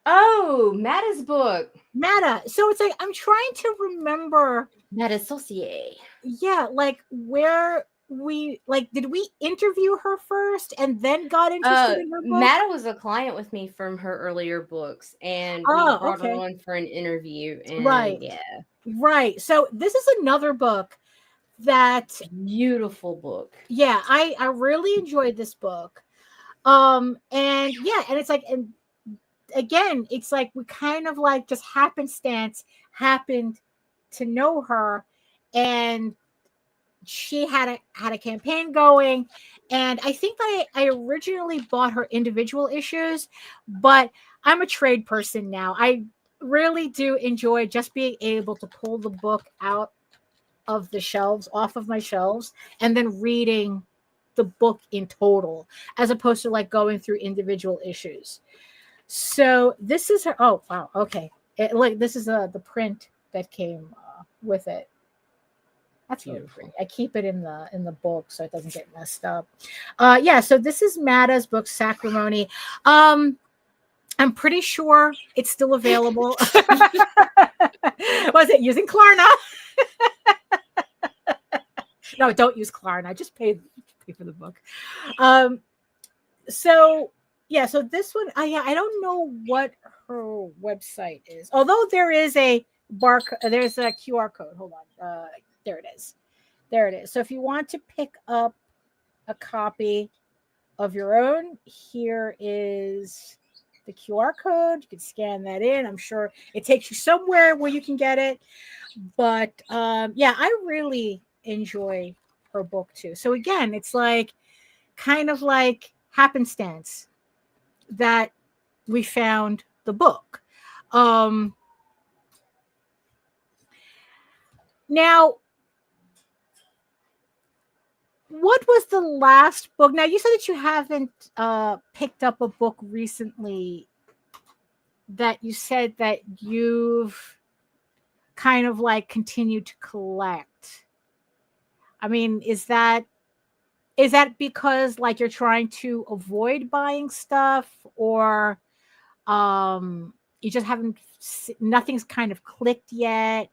Oh, Matta's book. Matta. So it's like, I'm trying to remember. Matta Saucier. Yeah, like where did we interview her first and then got interested in her book? Matta was a client with me from her earlier books, and we brought her on for an interview. And right. Yeah. Right. So this is another book that beautiful book. Yeah, I really enjoyed this book. And it's like, and again, it's like we kind of like just happened to know her and she had a campaign going, and I think I originally bought her individual issues, but I'm a trade person now. I really do enjoy just being able to pull the book out of the shelves, off of my shelves, and then reading the book in total, as opposed to like going through individual issues. So this is her. Oh wow, okay. This is the print that came with it. That's beautiful. I keep it in the book so it doesn't get messed up. Yeah, so this is Mada's book, Sacrimony. I'm pretty sure it's still available. Was it using Klarna? No, don't use Klarna. Just pay for the book. So yeah, so this one, I don't know what her website is. Although there is a there's a QR code. Hold on. There it is. There it is. So if you want to pick up a copy of your own, here is the QR code. You can scan that in. I'm sure it takes you somewhere where you can get it. But yeah, I really enjoy her book too. So again, it's like kind of like happenstance that we found the book. Now, what was the last book? Now, you said that you haven't picked up a book recently that you said that you've kind of like continued to collect. I mean, is that because like you're trying to avoid buying stuff, or you just haven't, nothing's kind of clicked yet?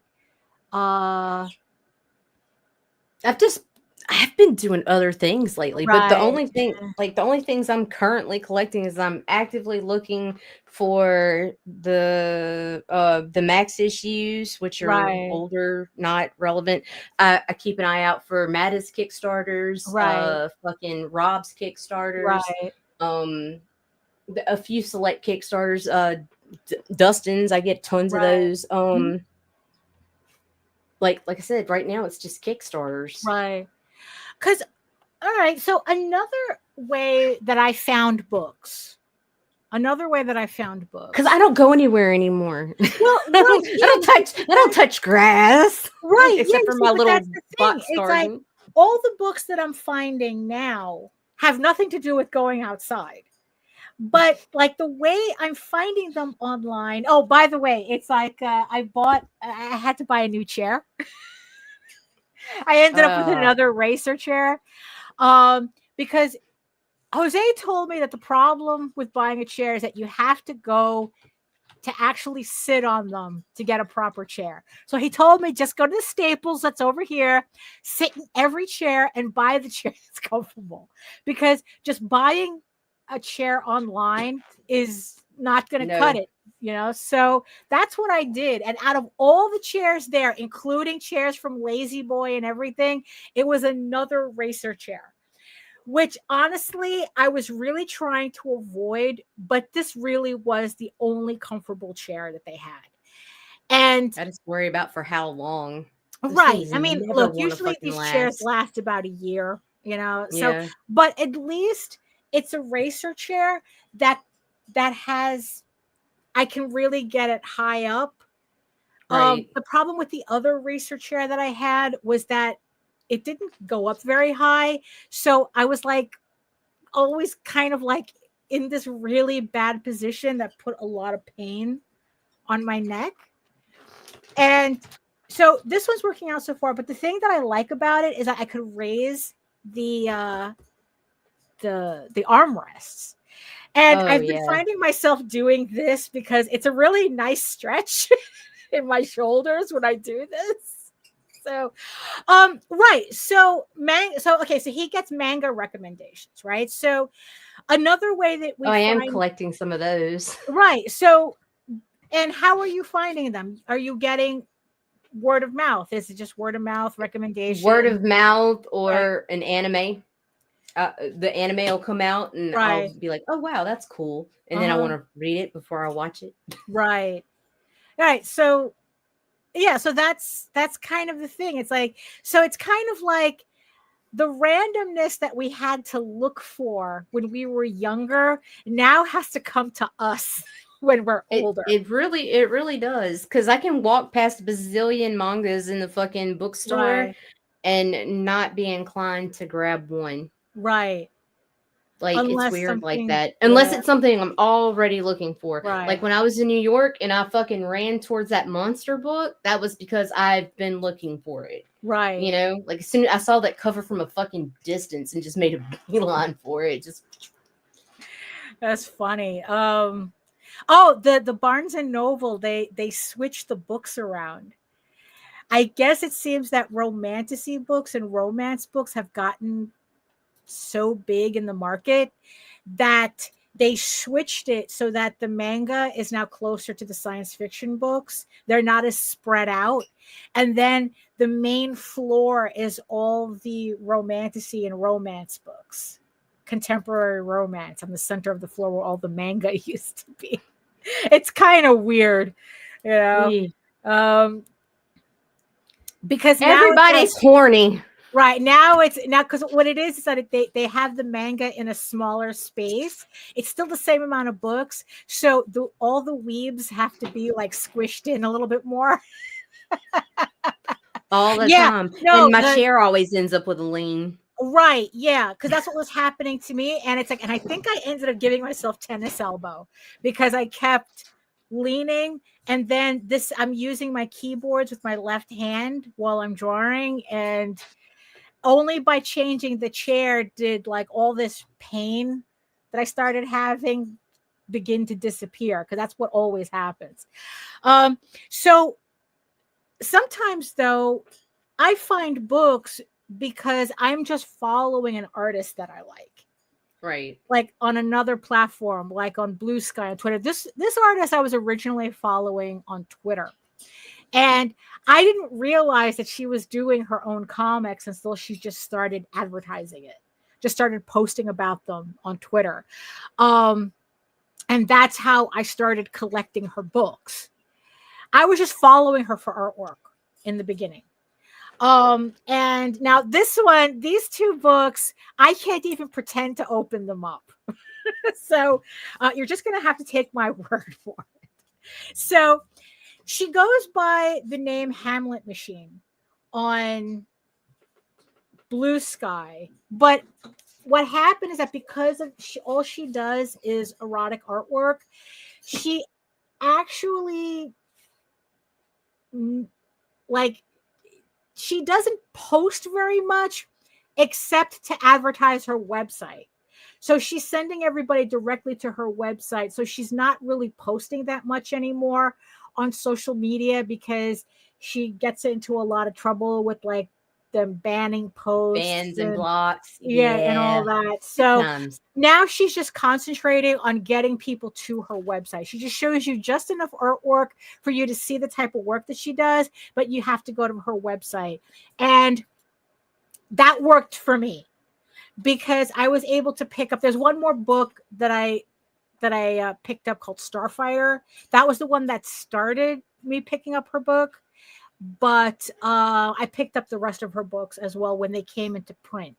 I've been doing other things lately, right. But the only things I'm currently collecting is I'm actively looking for the max issues, which are older, not relevant. I keep an ai out for Mada's Kickstarters, fucking Rob's Kickstarters, a few select Kickstarters, Dustin's. I get tons of those. Like I said, right now it's just Kickstarters, right? Because, all right, so another way that I found books, because I don't go anywhere anymore. Well, I don't touch grass, right? Except for my little box garden. Like, all the books that I'm finding now have nothing to do with going outside. But like the way I'm finding them online. Oh, by the way, it's like I had to buy a new chair. I ended up with another racer chair, because Jose told me that the problem with buying a chair is that you have to go to actually sit on them to get a proper chair. So he told me, just go to the Staples that's over here, sit in every chair and buy the chair that's comfortable, because just buying a chair online is not going to cut it, so that's what I did. And out of all the chairs there, including chairs from Lazy Boy and everything, it was another racer chair, which honestly I was really trying to avoid, but this really was the only comfortable chair that they had. And I just worry about for how long. Right. I mean, look, usually these chairs last about a year, so but at least it's a racer chair that has, I can really get it high up. The problem with the other racer chair that I had was that it didn't go up very high. So I was like always kind of like in this really bad position that put a lot of pain on my neck. And so this one's working out so far. But the thing that I like about it is that I could raise the armrests. And I've been finding myself doing this because it's a really nice stretch in my shoulders when I do this. So, right. So okay. So he gets manga recommendations, right? So another way that I am collecting some of those. Right. So, and how are you finding them? Are you getting word of mouth? Is it just word of mouth recommendation? Word of mouth or an anime. The anime will come out and I'll be like, oh, wow, that's cool. And then I want to read it before I watch it. Right. So yeah, so that's kind of the thing. It's like, so it's kind of like the randomness that we had to look for when we were younger now has to come to us when we're older. It really does. Because I can walk past a bazillion mangas in the fucking bookstore Right. and not be inclined to grab one. Right. Like, it's Unless weird like something, that. Unless yeah, it's something I'm already looking for. right. Like, when I was in New York and I fucking ran towards that monster book, that was because I've been looking for it. Right. You know? Like, as soon as I saw that cover from a fucking distance and just made a beeline for it. Just... That's funny. Oh, the Barnes and Noble, they switched the books around. I guess it seems that romantasy books and romance books have gotten so big in the market that they switched it so that the manga is now closer to the science fiction books. They're not as spread out. And then the main floor is all the romantasy and romance books, contemporary romance on the center of the floor where all the manga used to be. It's kind of weird, you know. Yeah. Because everybody's horny. Right now, because what it is that they have the manga in a smaller space. It's still the same amount of books, so all the weebs have to be like squished in a little bit more. All the time. No, and my chair always ends up with a lean. Right, yeah, because that's what was happening to me, and it's like, and I think I ended up giving myself tennis elbow because I kept leaning, and then I'm using my keyboards with my left hand while I'm drawing, and only by changing the chair did like all this pain that I started having begin to disappear, because that's what always happens. So sometimes though, I find books because I'm just following an artist that I like. Right. Like on another platform, like on Blue Sky on Twitter. This artist I was originally following on Twitter. And I didn't realize that she was doing her own comics until she just started advertising it, just started posting about them on Twitter. And that's how I started collecting her books. I was just following her for artwork in the beginning. And now these two books, I can't even pretend to open them up. So you're just going to have to take my word for it. So she goes by the name Hamlet Machine on Blue Sky. But what happened is that because of all she does is erotic artwork, she actually she doesn't post very much except to advertise her website. So she's sending everybody directly to her website. So she's not really posting that much anymore on social media because she gets into a lot of trouble with like them banning posts, bans and blocks, and all that. So sometimes. Now she's just concentrating on getting people to her website. She just shows you just enough artwork for you to see the type of work that she does, but you have to go to her website. And that worked for me because I was able to pick up, there's one more book that I picked up called Starfighter. That was the one that started me picking up her book. But I picked up the rest of her books as well when they came into print.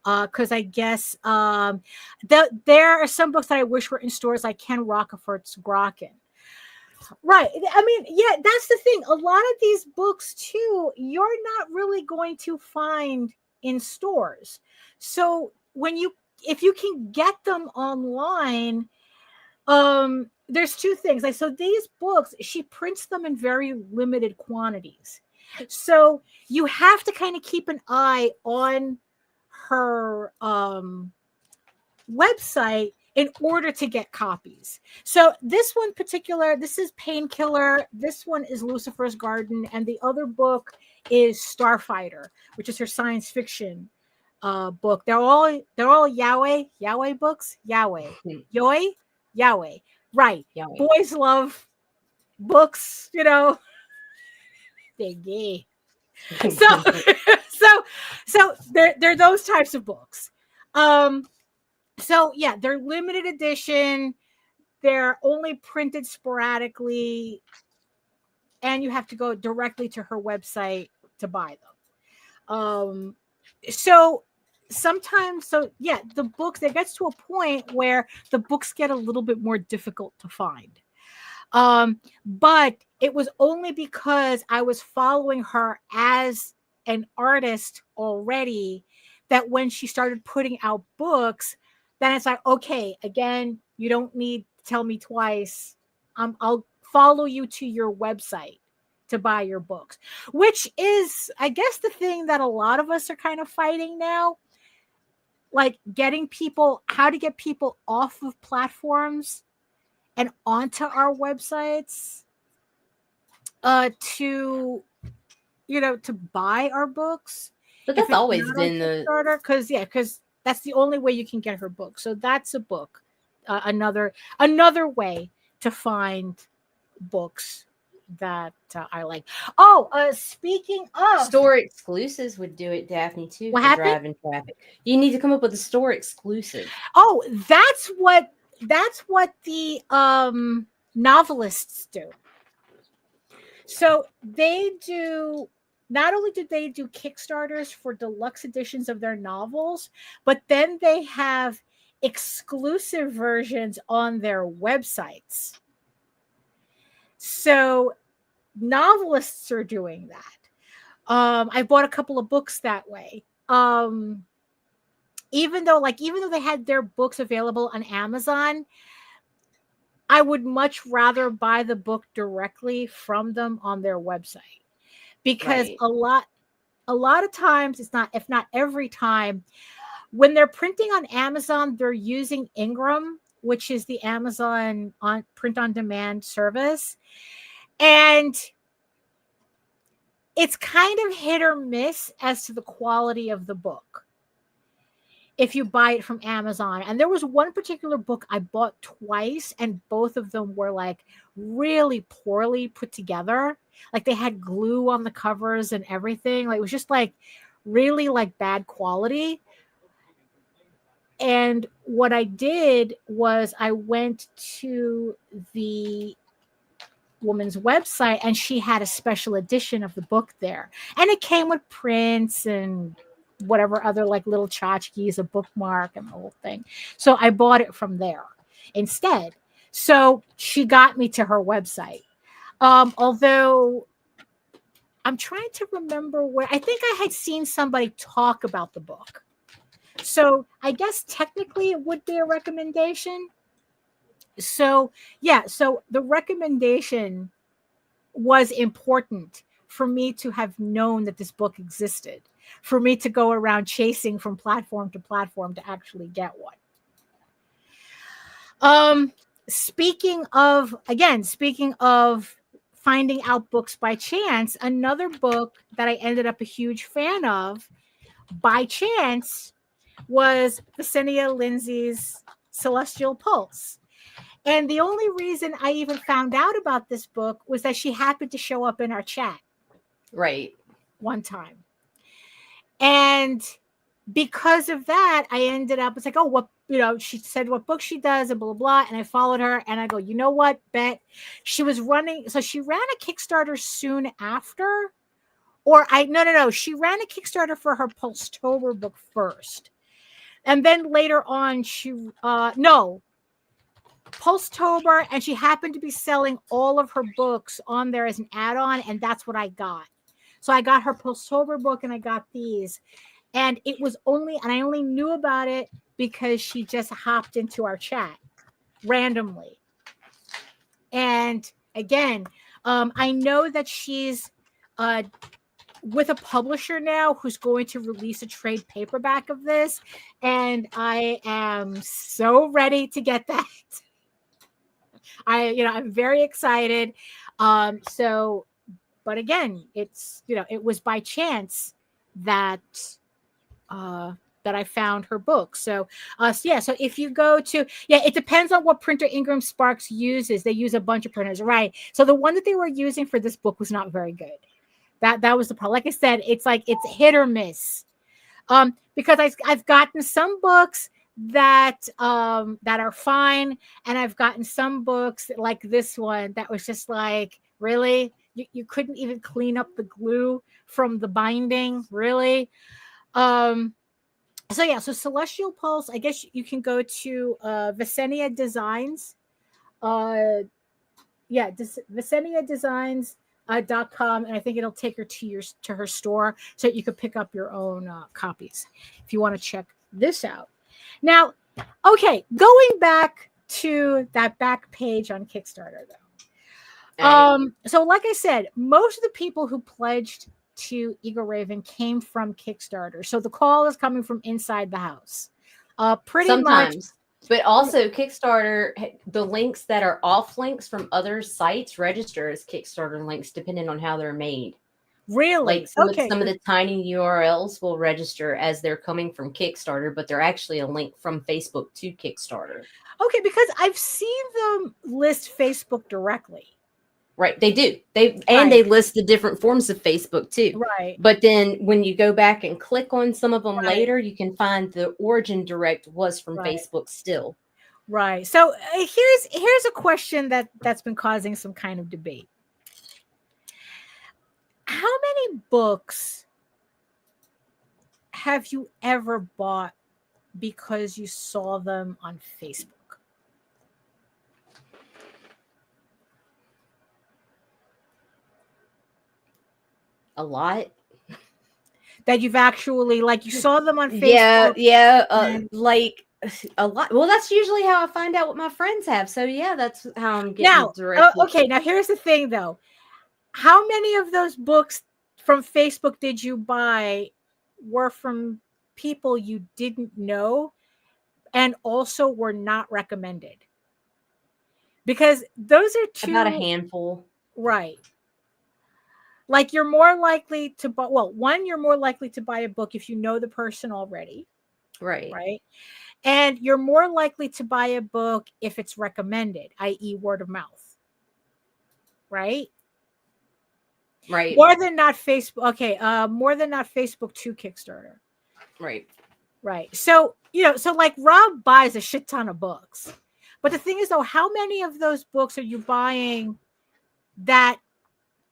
Because I guess there are some books that I wish were in stores, like Ken Rockefeller's Ragin. Right. I mean, yeah, that's the thing. A lot of these books, too, you're not really going to find in stores. So if you can get them online, there's two things. Like, so these books, she prints them in very limited quantities. So you have to kind of keep an eye on her website in order to get copies. So this one particular, this is Painkiller. This one is Lucifer's Garden. And the other book is Starfighter, which is her science fiction book. They're all Yahweh books. Yahweh. Right. Yahweh. Boys love books, you know. They're gay. So they're those types of books. So yeah, they're limited edition. They're only printed sporadically. and you have to go directly to her website to buy them. So sometimes, the books, it gets to a point where the books get a little bit more difficult to find. But it was only because I was following her as an artist already that when she started putting out books, then it's like, okay, again, you don't need to tell me twice. I'll follow you to your website to buy your books, which is, I guess, the thing that a lot of us are kind of fighting now. Like how to get people off of platforms and onto our websites to buy our books. But that's always been the because that's the only way you can get her book. So that's a book, another way to find books that I like. Speaking of store exclusives, would do it, Daphne, too. What happened? Driving traffic. You need to come up with a store exclusive. Oh, that's what the novelists do. So they do. Not only do they do Kickstarters for deluxe editions of their novels, but then they have exclusive versions on their websites. So novelists are doing that. I bought a couple of books that way. Even though they had their books available on Amazon, I would much rather buy the book directly from them on their website. Because a lot of times, if not every time, when they're printing on Amazon, they're using Ingram, which is the Amazon print on demand service. And it's kind of hit or miss as to the quality of the book if you buy it from Amazon. And there was one particular book I bought twice, and both of them were like really poorly put together. Like they had glue on the covers and everything. Like it was just like really like bad quality. And what I did was I went to the woman's website, and she had a special edition of the book there. And it came with prints and whatever other like little tchotchkes, a bookmark and the whole thing. So I bought it from there instead. So she got me to her website. Although I'm trying to remember where, I think I had seen somebody talk about the book. So I guess technically it would be a recommendation. So the recommendation was important for me to have known that this book existed, for me to go around chasing from platform to platform to actually get one. Speaking of finding out books by chance, another book that I ended up a huge fan of by chance was Visenia Lindsay's Celestial Pulse. And the only reason I even found out about this book was that she happened to show up in our chat. Right. One time. And because of that, I ended up, it's like, she said what book she does and blah, blah, blah. And I followed her and I go, you know what, Bet? She was running. So she ran a Kickstarter soon after. She ran a Kickstarter for her Pulstober book first. And then later on, Pulstober, and she happened to be selling all of her books on there as an add-on, and that's what I got. So I got her Pulstober book and I got these. And I only knew about it because she just hopped into our chat randomly. And again, I know that she's with a publisher now who's going to release a trade paperback of this. And I am so ready to get that. I'm very excited. But again, it was by chance that I found her book. So if you go to, it depends on what printer Ingram Sparks uses. They use a bunch of printers, right? So the one that they were using for this book was not very good. That was the problem. Like I said, it's hit or miss. Because I've gotten some books that are fine, and I've gotten some books like this one that was just like, really, You couldn't even clean up the glue from the binding, really. So so Celestial Pulse, I guess you can go to Visenia Designs. Visenia Designs .com, and I think it'll take her to her store so that you could pick up your own copies if you want to check this out. Now, okay, going back to that back page on Kickstarter though. So like I said, most of the people who pledged to Eagle Raven came from Kickstarter. So the call is coming from inside the house. Pretty much. But also Kickstarter, the links that are off links from other sites register as Kickstarter links depending on how they're made. Really? Like some of the tiny URLs will register as they're coming from Kickstarter, but they're actually a link from Facebook to Kickstarter. Okay, because I've seen them list Facebook directly. Right, they do. They list the different forms of Facebook too. Right. But then when you go back and click on some of them later, you can find the origin direct was from Facebook still. Right. So here's a question that's been causing some kind of debate. How many books have you ever bought because you saw them on Facebook? A lot. That you've actually, like, you saw them on Facebook. Like a lot. Well, that's usually how I find out what my friends have. So yeah, that's how I'm getting now. Okay, now here's the thing though. How many of those books from Facebook did you buy were from people you didn't know and also were not recommended? Because those are two. About a handful. Right. Like you're more likely to buy, you're more likely to buy a book if you know the person already. Right. Right. And you're more likely to buy a book if it's recommended, i.e. word of mouth. Right. Right. More than not Facebook. Okay. More than not Facebook to Kickstarter. Right. Right. So, so like Rob buys a shit ton of books. But the thing is though, how many of those books are you buying that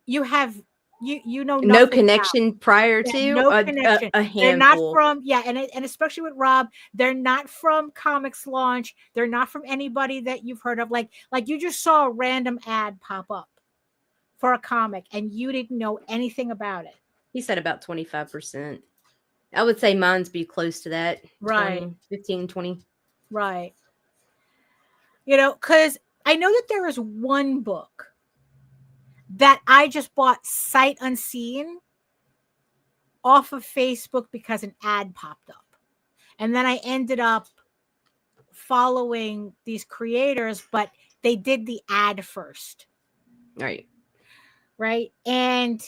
you have no connection about? prior to? No connection. A handful. They're not from and especially with Rob, they're not from Comics Launch. They're not from anybody that you've heard of. Like you just saw a random ad pop up for a comic and you didn't know anything about it. He said about 25%. I would say mine's be close to that. Right. 20, 15, 20. Right. Because I know that there is one book that I just bought sight unseen off of Facebook because an ad popped up. And then I ended up following these creators, but they did the ad first. Right. Right. And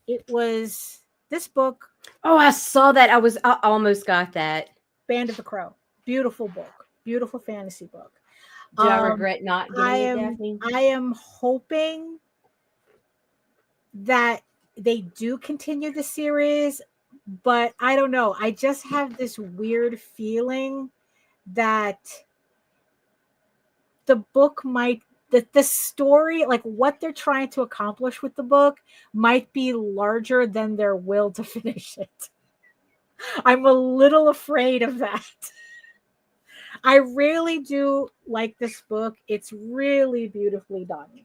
it was this book. Oh, I saw that. I almost got that. Band of the Crow. Beautiful book. Beautiful fantasy book. Do I regret not getting it, Daphne? I am hoping that they do continue the series, but I don't know. I just have this weird feeling that the book the story, like what they're trying to accomplish with the book, might be larger than their will to finish it. I'm a little afraid of that. I really do like this book. It's really beautifully done.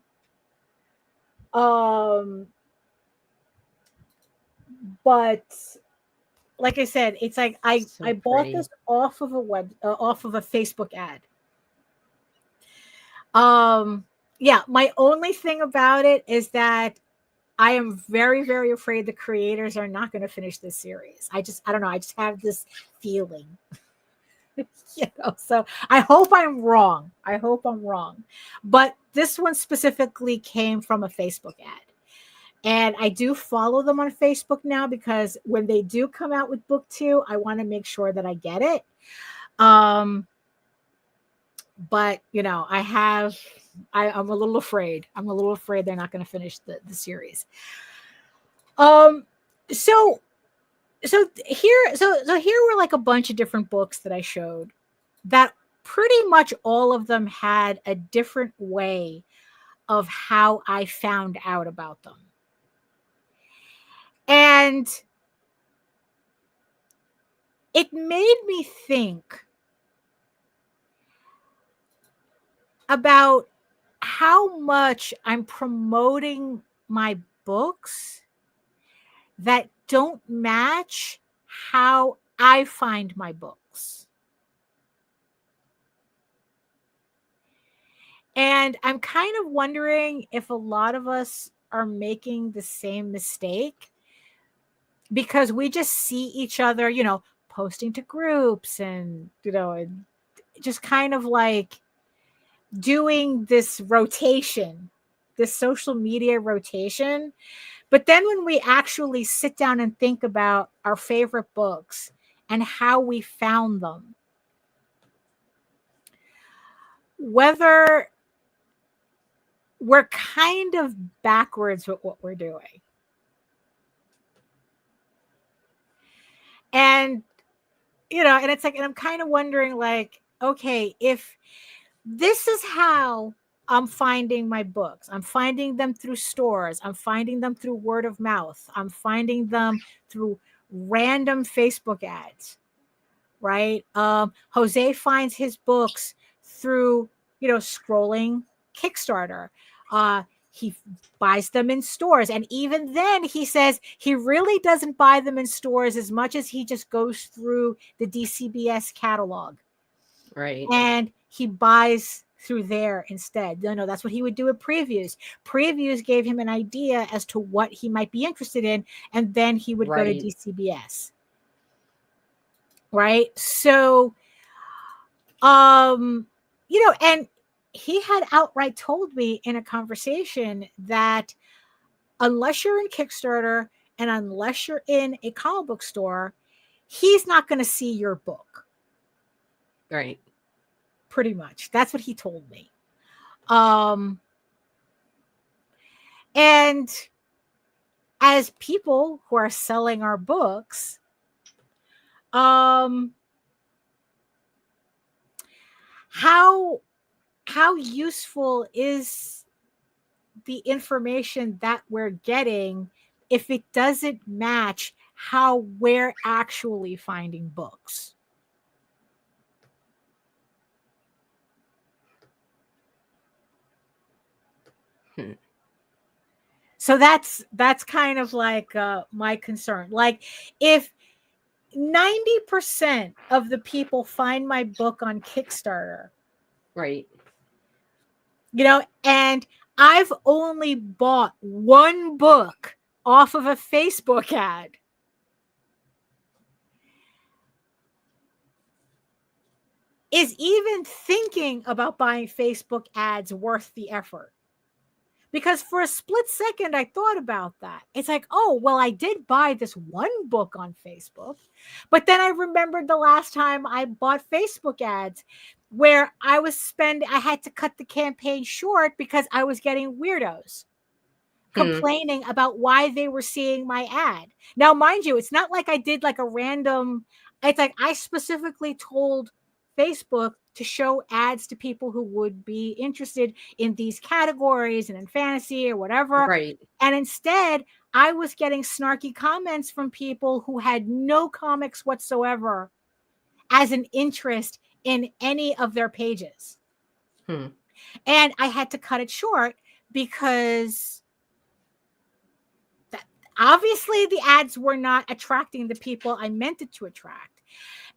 But like I said, it's like I bought this off of a Facebook ad. My only thing about it is that I am very, very afraid the creators are not going to finish this series. I don't know. I just have this feeling. So I hope I'm wrong. But this one specifically came from a Facebook ad. And I do follow them on Facebook now because when they do come out with book 2, I want to make sure that I get it. But I'm a little afraid. They're not going to finish the series. So here were like a bunch of different books that I showed that pretty much all of them had a different way of how I found out about them. And it made me think about how much I'm promoting my books that don't match how I find my books. And I'm kind of wondering if a lot of us are making the same mistake because we just see each other, you know, posting to groups and, you know, and just kind of like doing this rotation, this social media rotation. But then when we actually sit down and think about our favorite books and how we found them, whether we're kind of backwards with what we're doing. And, you know, and it's like, and I'm kind of wondering, like, okay, if this is how I'm finding my books, I'm finding them through stores, I'm finding them through word of mouth, I'm finding them through random Facebook ads, right? Jose finds his books through, you know, scrolling Kickstarter. He buys them in stores. And even then, he says he really doesn't buy them in stores as much as he just goes through the DCBS catalog. Right. And he buys through there instead. No, that's what he would do at previews. Previews gave him an idea as to what he might be interested in. And then he would go to DCBS. Right. So, you know, and he had outright told me in a conversation that unless you're in Kickstarter and unless you're in a comic book store, he's not going to see your book. Right. Pretty much. That's what he told me. And as people who are selling our books, how useful is the information that we're getting if it doesn't match how we're actually finding books? So that's kind of like my concern. Like, if 90% of the people find my book on Kickstarter, right, you know, and I've only bought one book off of a Facebook ad, is even thinking about buying Facebook ads worth the effort? Because for a split second, I thought about that. It's like, oh, well, I did buy this one book on Facebook. But then I remembered the last time I bought Facebook ads where I had to cut the campaign short because I was getting weirdos complaining about why they were seeing my ad. Now, mind you, it's not like I did like a random, it's like I specifically told Facebook to show ads to people who would be interested in these categories and in fantasy or whatever. Right. And instead, I was getting snarky comments from people who had no comics whatsoever as an interest in any of their pages. And I had to cut it short because obviously the ads were not attracting the people I meant it to attract.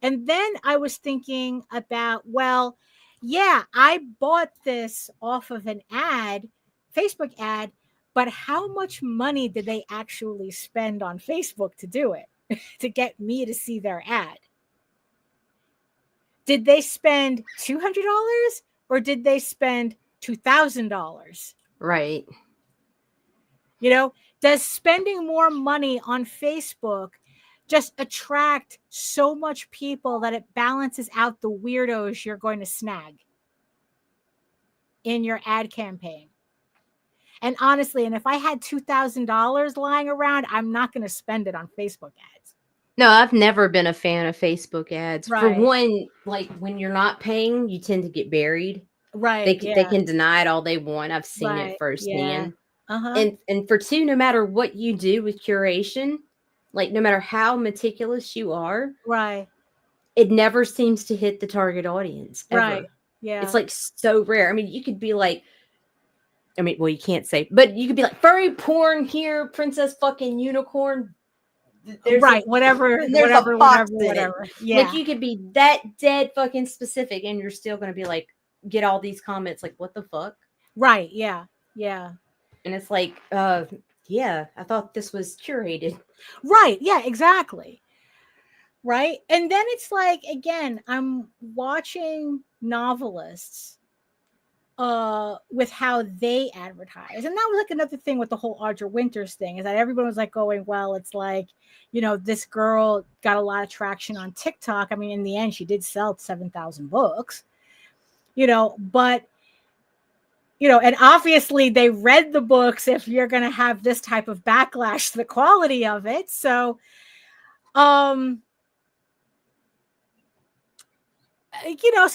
And then I was thinking about, well, yeah, I bought this off of an ad, Facebook ad, but how much money did they actually spend on Facebook to do it, to get me to see their ad? Did they spend $200 or did they spend $2,000? Right. You know, does spending more money on Facebook just attract so much people that it balances out the weirdos you're going to snag in your ad campaign? And honestly, and if I had $2,000 lying around, I'm not going to spend it on Facebook ads. No, I've never been a fan of Facebook ads. Right. For one, like when you're not paying, you tend to get buried. Right. They can deny it all they want. I've seen it firsthand. And for two, no matter what you do with curation, like no matter how meticulous you are, right, it never seems to hit the target audience ever. right, yeah. It's like so rare. I mean, you could be like, well, you can't say, but you could be like furry porn here, princess fucking unicorn. Right, whatever. Yeah. Like you could be that dead fucking specific, and you're still gonna be like, get all these comments like, what the fuck? Right. Yeah. Yeah. And it's like, yeah, I thought this was curated. Right. Yeah, exactly. Right. And then it's like, again, I'm watching novelists with how they advertise. And that was like another thing with the whole Audra Winters thing, is that everyone was like going, well, it's like, this girl got a lot of traction on TikTok. I mean, in the end, she did sell 7,000 books, but and obviously they read the books if you're going to have this type of backlash to the quality of it. So, so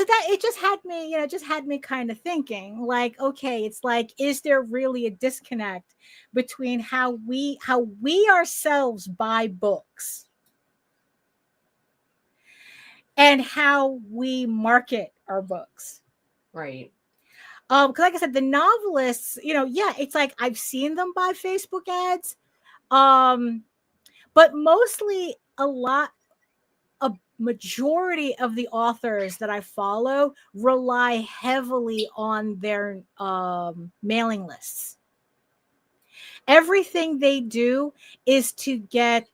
that it just had me kind of thinking like, okay, it's like, is there really a disconnect between how we ourselves buy books and how we market our books? Right. Because like I said, the novelists, it's like I've seen them buy Facebook ads, but mostly a majority of the authors that I follow rely heavily on their mailing lists. Everything they do is to get,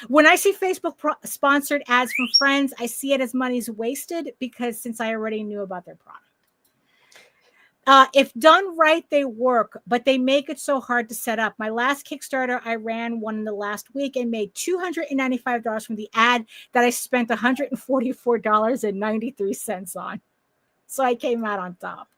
when I see Facebook sponsored ads from friends, I see it as money's wasted, because since I already knew about their product. If done right, they work, but they make it so hard to set up. My last Kickstarter, I ran one in the last week and made $295 from the ad that I spent $144.93 on. So I came out on top.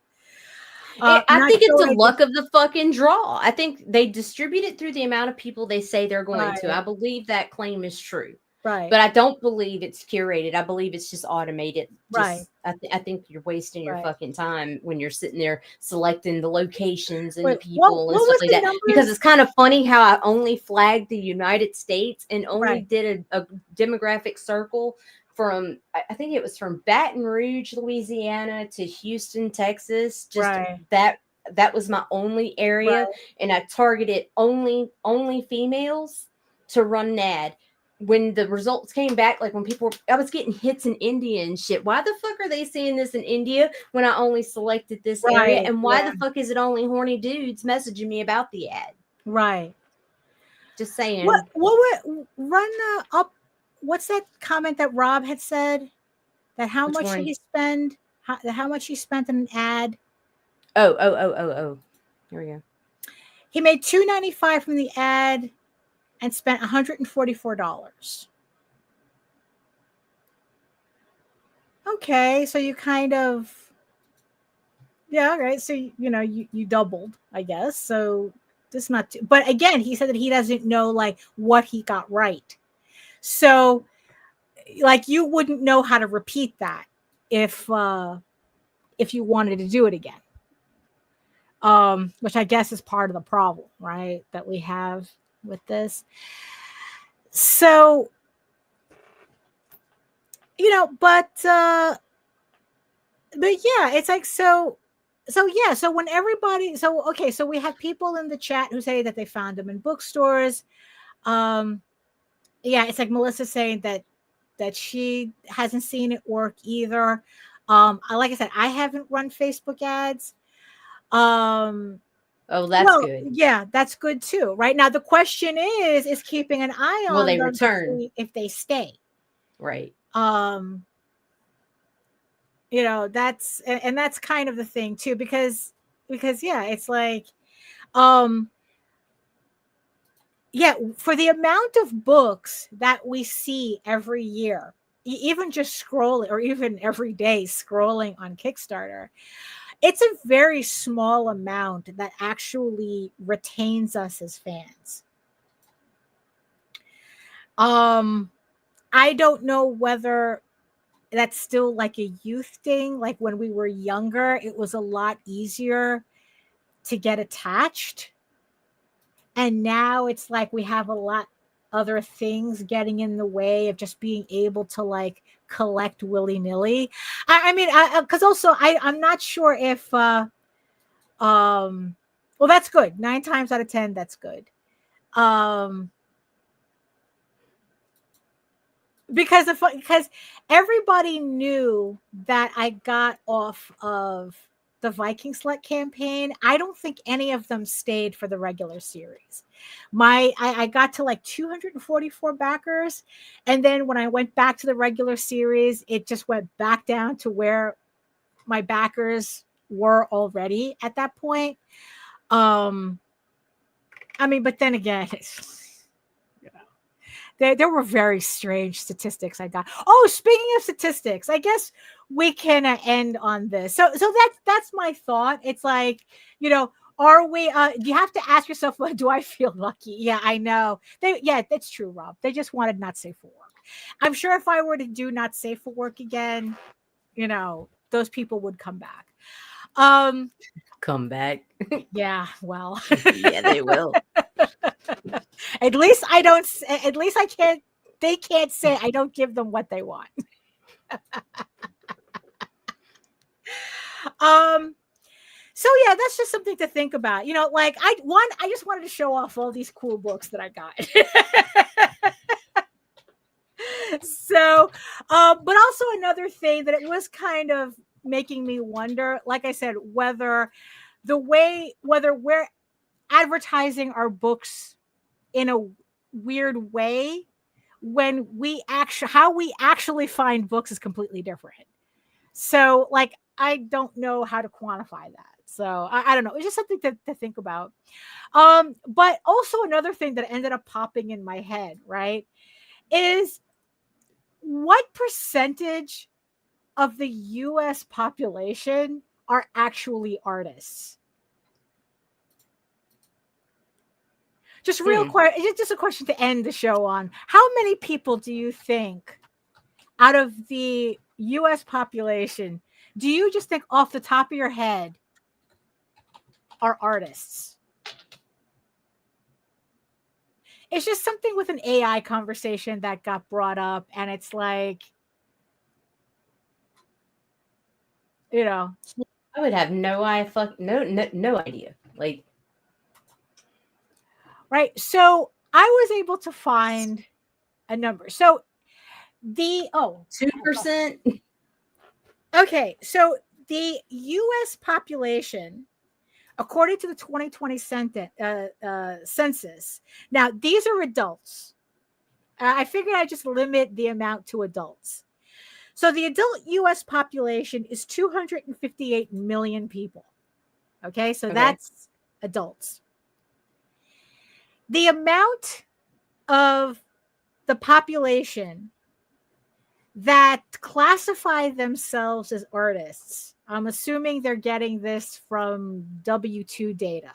I think it's the luck of the fucking draw. I think they distribute it through the amount of people they say they're going to. I believe that claim is true. Right. But I don't believe it's curated. I believe it's just automated. Right. I think you're wasting your fucking time when you're sitting there selecting the locations and the people and stuff like that. Numbers? Because it's kind of funny how I only flagged the United States and only did a demographic circle from, I think it was from Baton Rouge, Louisiana to Houston, Texas. Just that was my only area. And I targeted only females to run an ad. When the results came back, like when I was getting hits in India and shit. Why the fuck are they seeing this in India when I only selected this area? And why the fuck is it only horny dudes messaging me about the ad? Right. Just saying. What would run up? What's that comment that Rob had said? That how much he spent on an ad? Oh. Here we go. He made $295 from the ad and spent $144. Okay, so you kind of, right. So you doubled, I guess. So this not too, but again, he said that he doesn't know like what he got right. So, like, you wouldn't know how to repeat that if you wanted to do it again. Which I guess is part of the problem, right, that we have with this. So, but yeah, it's like, so when everybody, so we have people in the chat who say that they found them in bookstores. Yeah, it's like Melissa saying that she hasn't seen it work either. Like I said, I haven't run Facebook ads. Oh, that's good. Yeah, that's good too. Right now, the question is keeping an eye on they them return to see if they stay. Right. That's kind of the thing too, because yeah, it's like, yeah, for the amount of books that we see every year, even just scrolling, or even every day scrolling on Kickstarter, it's a very small amount that actually retains us as fans. I don't know whether that's still like a youth thing. Like when we were younger, it was a lot easier to get attached And now it's like we have a lot other things getting in the way of just being able to like collect willy-nilly. I mean, because also I'm not sure if well, that's good. 9 times out of 10, that's good. Because everybody knew that I got off of the Viking Slut campaign. I don't think any of them stayed for the regular series. I got to like 244 backers, and then when I went back to the regular series, it just went back down to where my backers were already at that point. I mean, but then again, there were very strange statistics I got. Oh, speaking of statistics, I guess we can end on this. So that's my thought. It's like, are we? You have to ask yourself, well, do I feel lucky? Yeah, I know. Yeah, that's true, Rob. They just wanted not safe for work. I'm sure if I were to do not safe for work again, those people would come back. Come back. Yeah, well. Yeah, they will. At least I can't. They can't say I don't give them what they want. So yeah, that's just something to think about. Like I just wanted to show off all these cool books that I got. So, but also another thing that it was kind of making me wonder, like I said, whether we're advertising our books in a weird way when how we actually find books is completely different. So like, I don't know how to quantify that. So I don't know. It's just something to think about. But also another thing that ended up popping in my head, right, is what percentage of the US population are actually artists? Just real quick, just a question to end the show on. How many people do you think out of the US population do you just think off the top of your head are artists? It's just something with an AI conversation that got brought up, and it's like, I would have no idea. Like, right. So I was able to find a number. So 2%. Okay, so the U.S. population, according to the 2020 census, now these are adults. I figured I'd just limit the amount to adults. So the adult U.S. population is 258 million people. Okay, so that's adults. The amount of the population that classify themselves as artists, I'm assuming they're getting this from W2 data.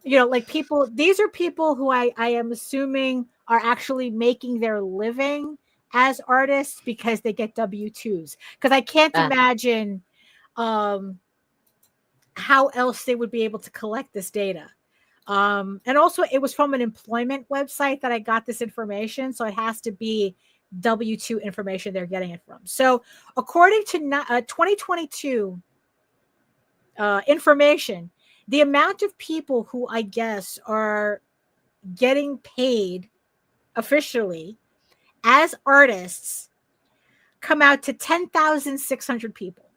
Like people, these are people who I am assuming are actually making their living as artists because they get W2s. Because I can't imagine how else they would be able to collect this data. And also, it was from an employment website that I got this information, so it has to be W2 information they're getting it from. So according to 2022 information, the amount of people who I guess are getting paid officially as artists come out to 10,600 people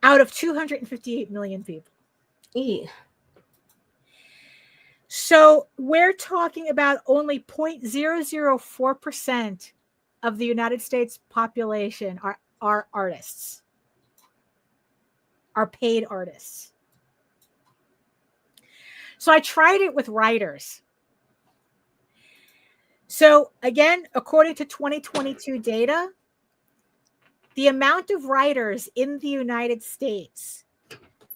out of 258 million people. Yeah. So we're talking about only 0.004% of the United States population are artists, are paid artists. So I tried it with writers. So again, according to 2022 data, the amount of writers in the United States,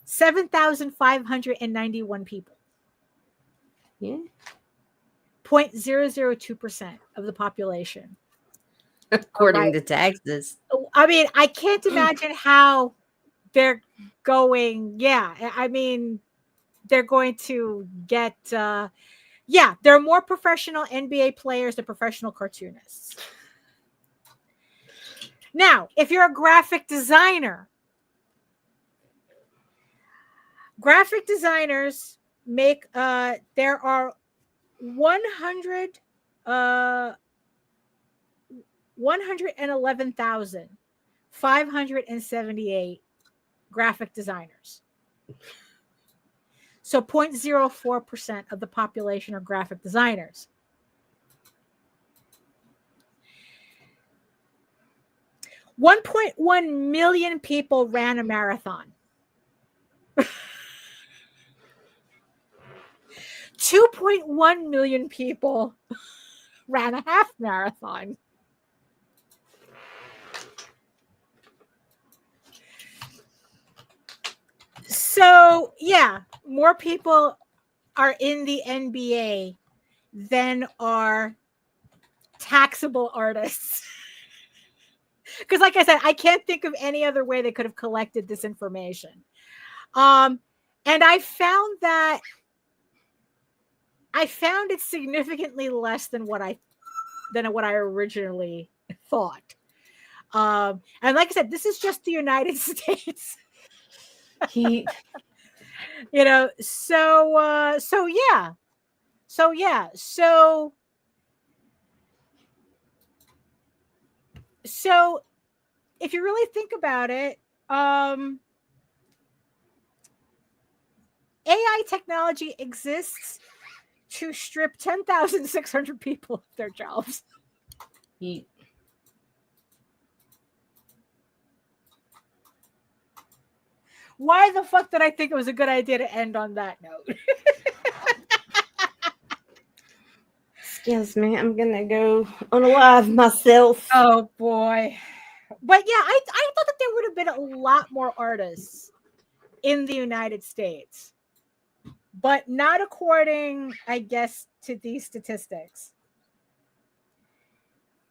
7,591 people. Yeah. 0.002% of the population. According to taxes. I mean, I can't imagine how they're going, I mean, they're going to get, there are more professional NBA players than professional cartoonists. Now, if you're a graphic designer, graphic designers make, there are 111,578 graphic designers. So 0.04% of the population are graphic designers. $1.1 million people ran a marathon. 2.1 million people ran a half marathon. So, more people are in the NBA than are taxable artists. Because, like I said, I can't think of any other way they could have collected this information. And I found it significantly less than what I originally thought. And like I said, this is just the United States. He, so if you really think about it, AI technology exists to strip 10,600 people of their jobs. Why the fuck did I think it was a good idea to end on that note? Excuse me, I'm gonna go unalive myself. Oh boy. But I thought that there would have been a lot more artists in the United States, but not according, I guess, to these statistics.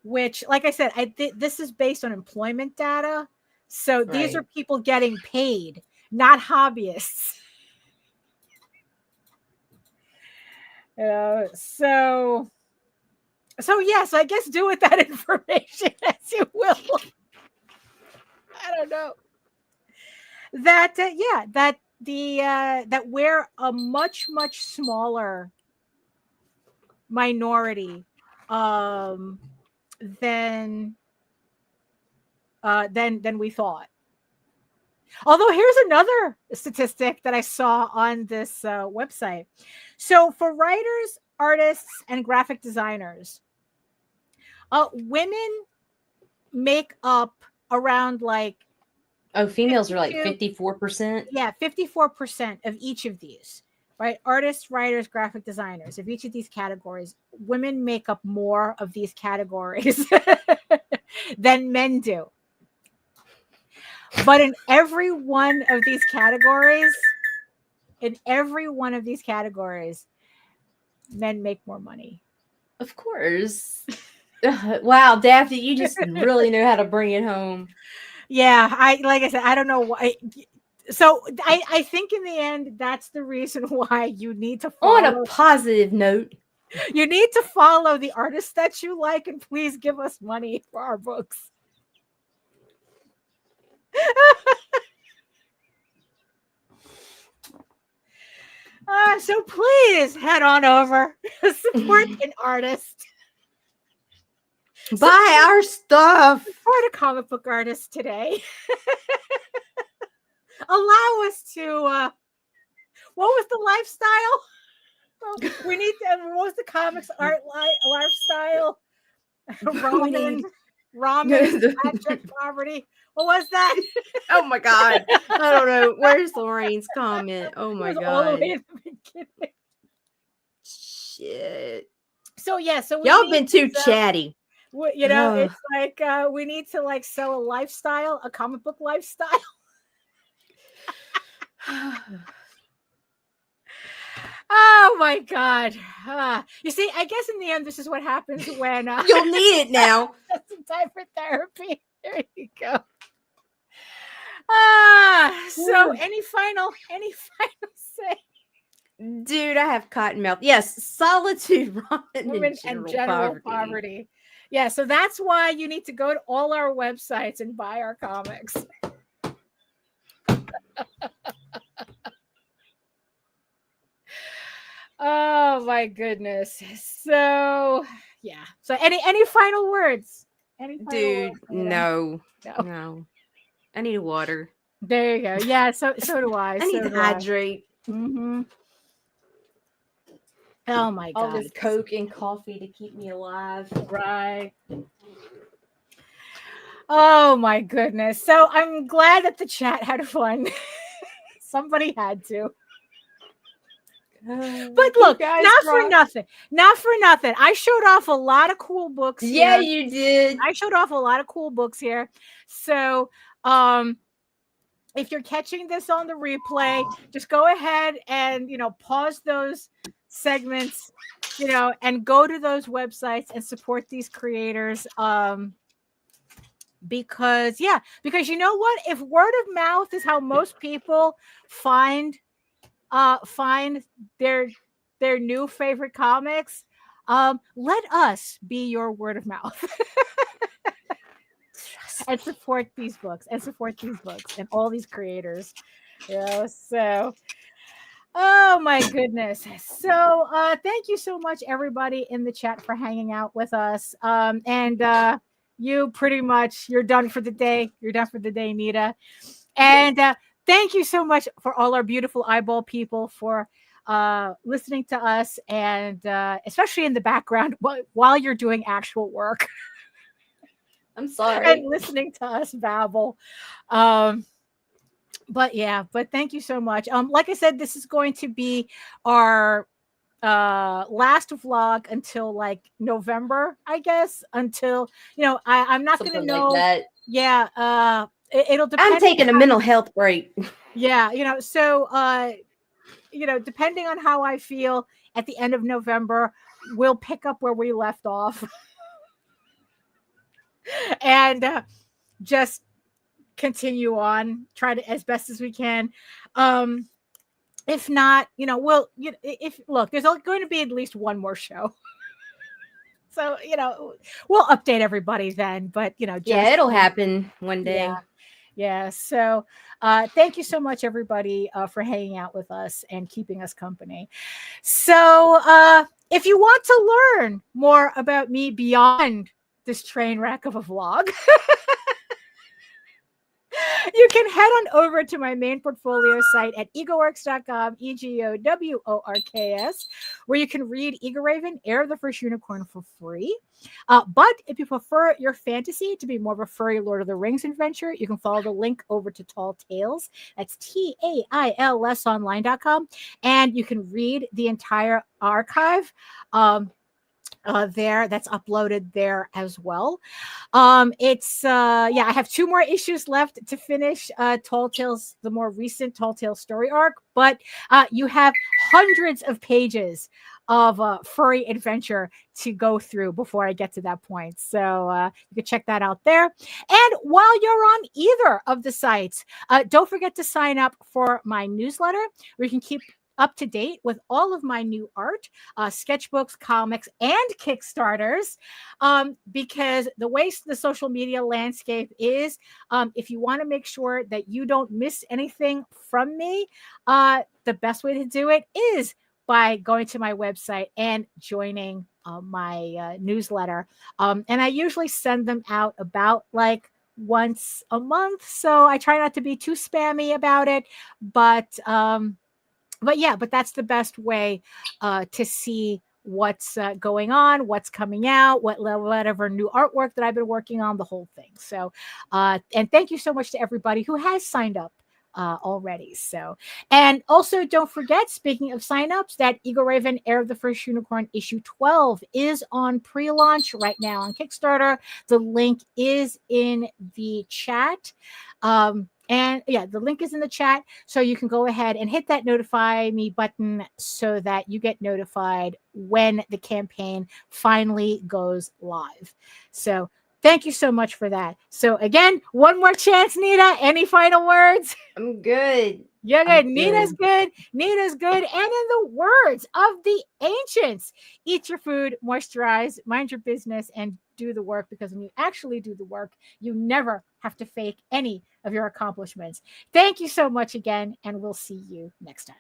Which, like I said, this is based on employment data. So these are people getting paid, not hobbyists. So I guess do with that information as you will. I don't know. That that we're a much smaller minority than we thought. Although here's another statistic that I saw on this website. So for writers, artists, and graphic designers, women make up around females are like 54%. Yeah, 54% of each of these, right? Artists, writers, graphic designers, of each of these categories, women make up more of these categories than men do. But in every one of these categories, men make more money. Of course. Wow, Daphne, you just really know how to bring it home. Yeah, like I said, I don't know why. So I think in the end, that's the reason why you need to follow. On a positive note, you need to follow the artists that you like, and please give us money for our books. So please head on over, support an artist. Buy our stuff. Support a comic book artist today. Allow us to. What was the lifestyle? We need to. What was the comics art lifestyle? Ramen, abject poverty. What was that? Oh my god! I don't know. Where's Lorraine's comment? Oh my god! All the way at the beginning. Shit. So y'all been too chatty. It's like we need to sell a lifestyle, a comic book lifestyle. Oh my god! You see, I guess in the end, this is what happens when you'll need it now. That's some time for therapy. There you go. So any final say? Dude, I have cotton mouth. Yes, solitude, ramen, and general poverty. Yeah, so that's why you need to go to all our websites and buy our comics. Oh my goodness. So yeah. So any final words? Dude, no. I need water. There you go. Yeah, so do I. I need to hydrate. Mm-hmm. Oh my God. All this Coke and coffee to keep me alive. Right. Oh my goodness. So I'm glad that the chat had fun. Somebody had to. But look, not for nothing. I showed off a lot of cool books here. Yeah, you did. I showed off a lot of cool books here. So if you're catching this on the replay, just go ahead and pause those segments, and go to those websites and support these creators. Because you know what? If word of mouth is how most people find their new favorite comics, let us be your word of mouth. And support these books and all these creators. So oh my goodness. So thank you so much, everybody in the chat, for hanging out with us. And you pretty much, you're done for the day. Nita. And thank you so much for all our beautiful eyeball people for listening to us, and especially in the background while you're doing actual work. I'm sorry. And listening to us babble. But thank you so much. Like I said, this is going to be our last vlog until like November, I guess, until I'm not going to know. Like that. Yeah. It'll depend. I'm taking a mental health break. Yeah. So depending on how I feel at the end of November, we'll pick up where we left off. And just continue on, try to as best as we can. If not, look, there's going to be at least one more show. So, we'll update everybody then, but it'll happen one day. Yeah. So thank you so much, everybody, for hanging out with us and keeping us company. So if you want to learn more about me beyond this train wreck of a vlog, you can head on over to my main portfolio site at egoworks.com, EGOWORKS, where you can read Eagle Raven, Heir of the First Unicorn for free. But if you prefer your fantasy to be more of a furry Lord of the Rings adventure, you can follow the link over to Tall Tales. That's TAILSonline.com. And you can read the entire archive there that's uploaded there as well. I have 2 more issues left to finish Tall Tales, the more recent Tall Tales story arc, but you have hundreds of pages of furry adventure to go through before I get to that point. So you can check that out there. And while you're on either of the sites, don't forget to sign up for my newsletter, where you can keep up to date with all of my new art, sketchbooks, comics, and Kickstarters. Because the way the social media landscape is, if you want to make sure that you don't miss anything from me, the best way to do it is by going to my website and joining my newsletter. And I usually send them out about like once a month. So I try not to be too spammy about it, but that's the best way to see what's going on, what's coming out, whatever new artwork that I've been working on, the whole thing. So, and thank you so much to everybody who has signed up already. So, and also don't forget, speaking of signups, that Eagle Raven, Heir of the First Unicorn issue 12 is on pre-launch right now on Kickstarter. The link is in the chat. And yeah, the link is in the chat, so you can go ahead and hit that notify me button so that you get notified when the campaign finally goes live. So thank you so much for that. So again, one more chance, Nita. Any final words? I'm good. You're good. Nina's good. Nina's good. And in the words of the ancients, eat your food, moisturize, mind your business, and do the work, because when you actually do the work, you never have to fake any of your accomplishments. Thank you so much again, and we'll see you next time.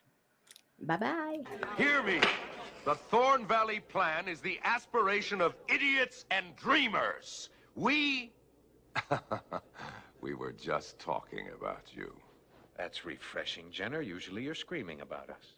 Bye-bye. Hear me. The Thorn Valley Plan is the aspiration of idiots and dreamers. We were just talking about you. That's refreshing, Jenner. Usually you're screaming about us.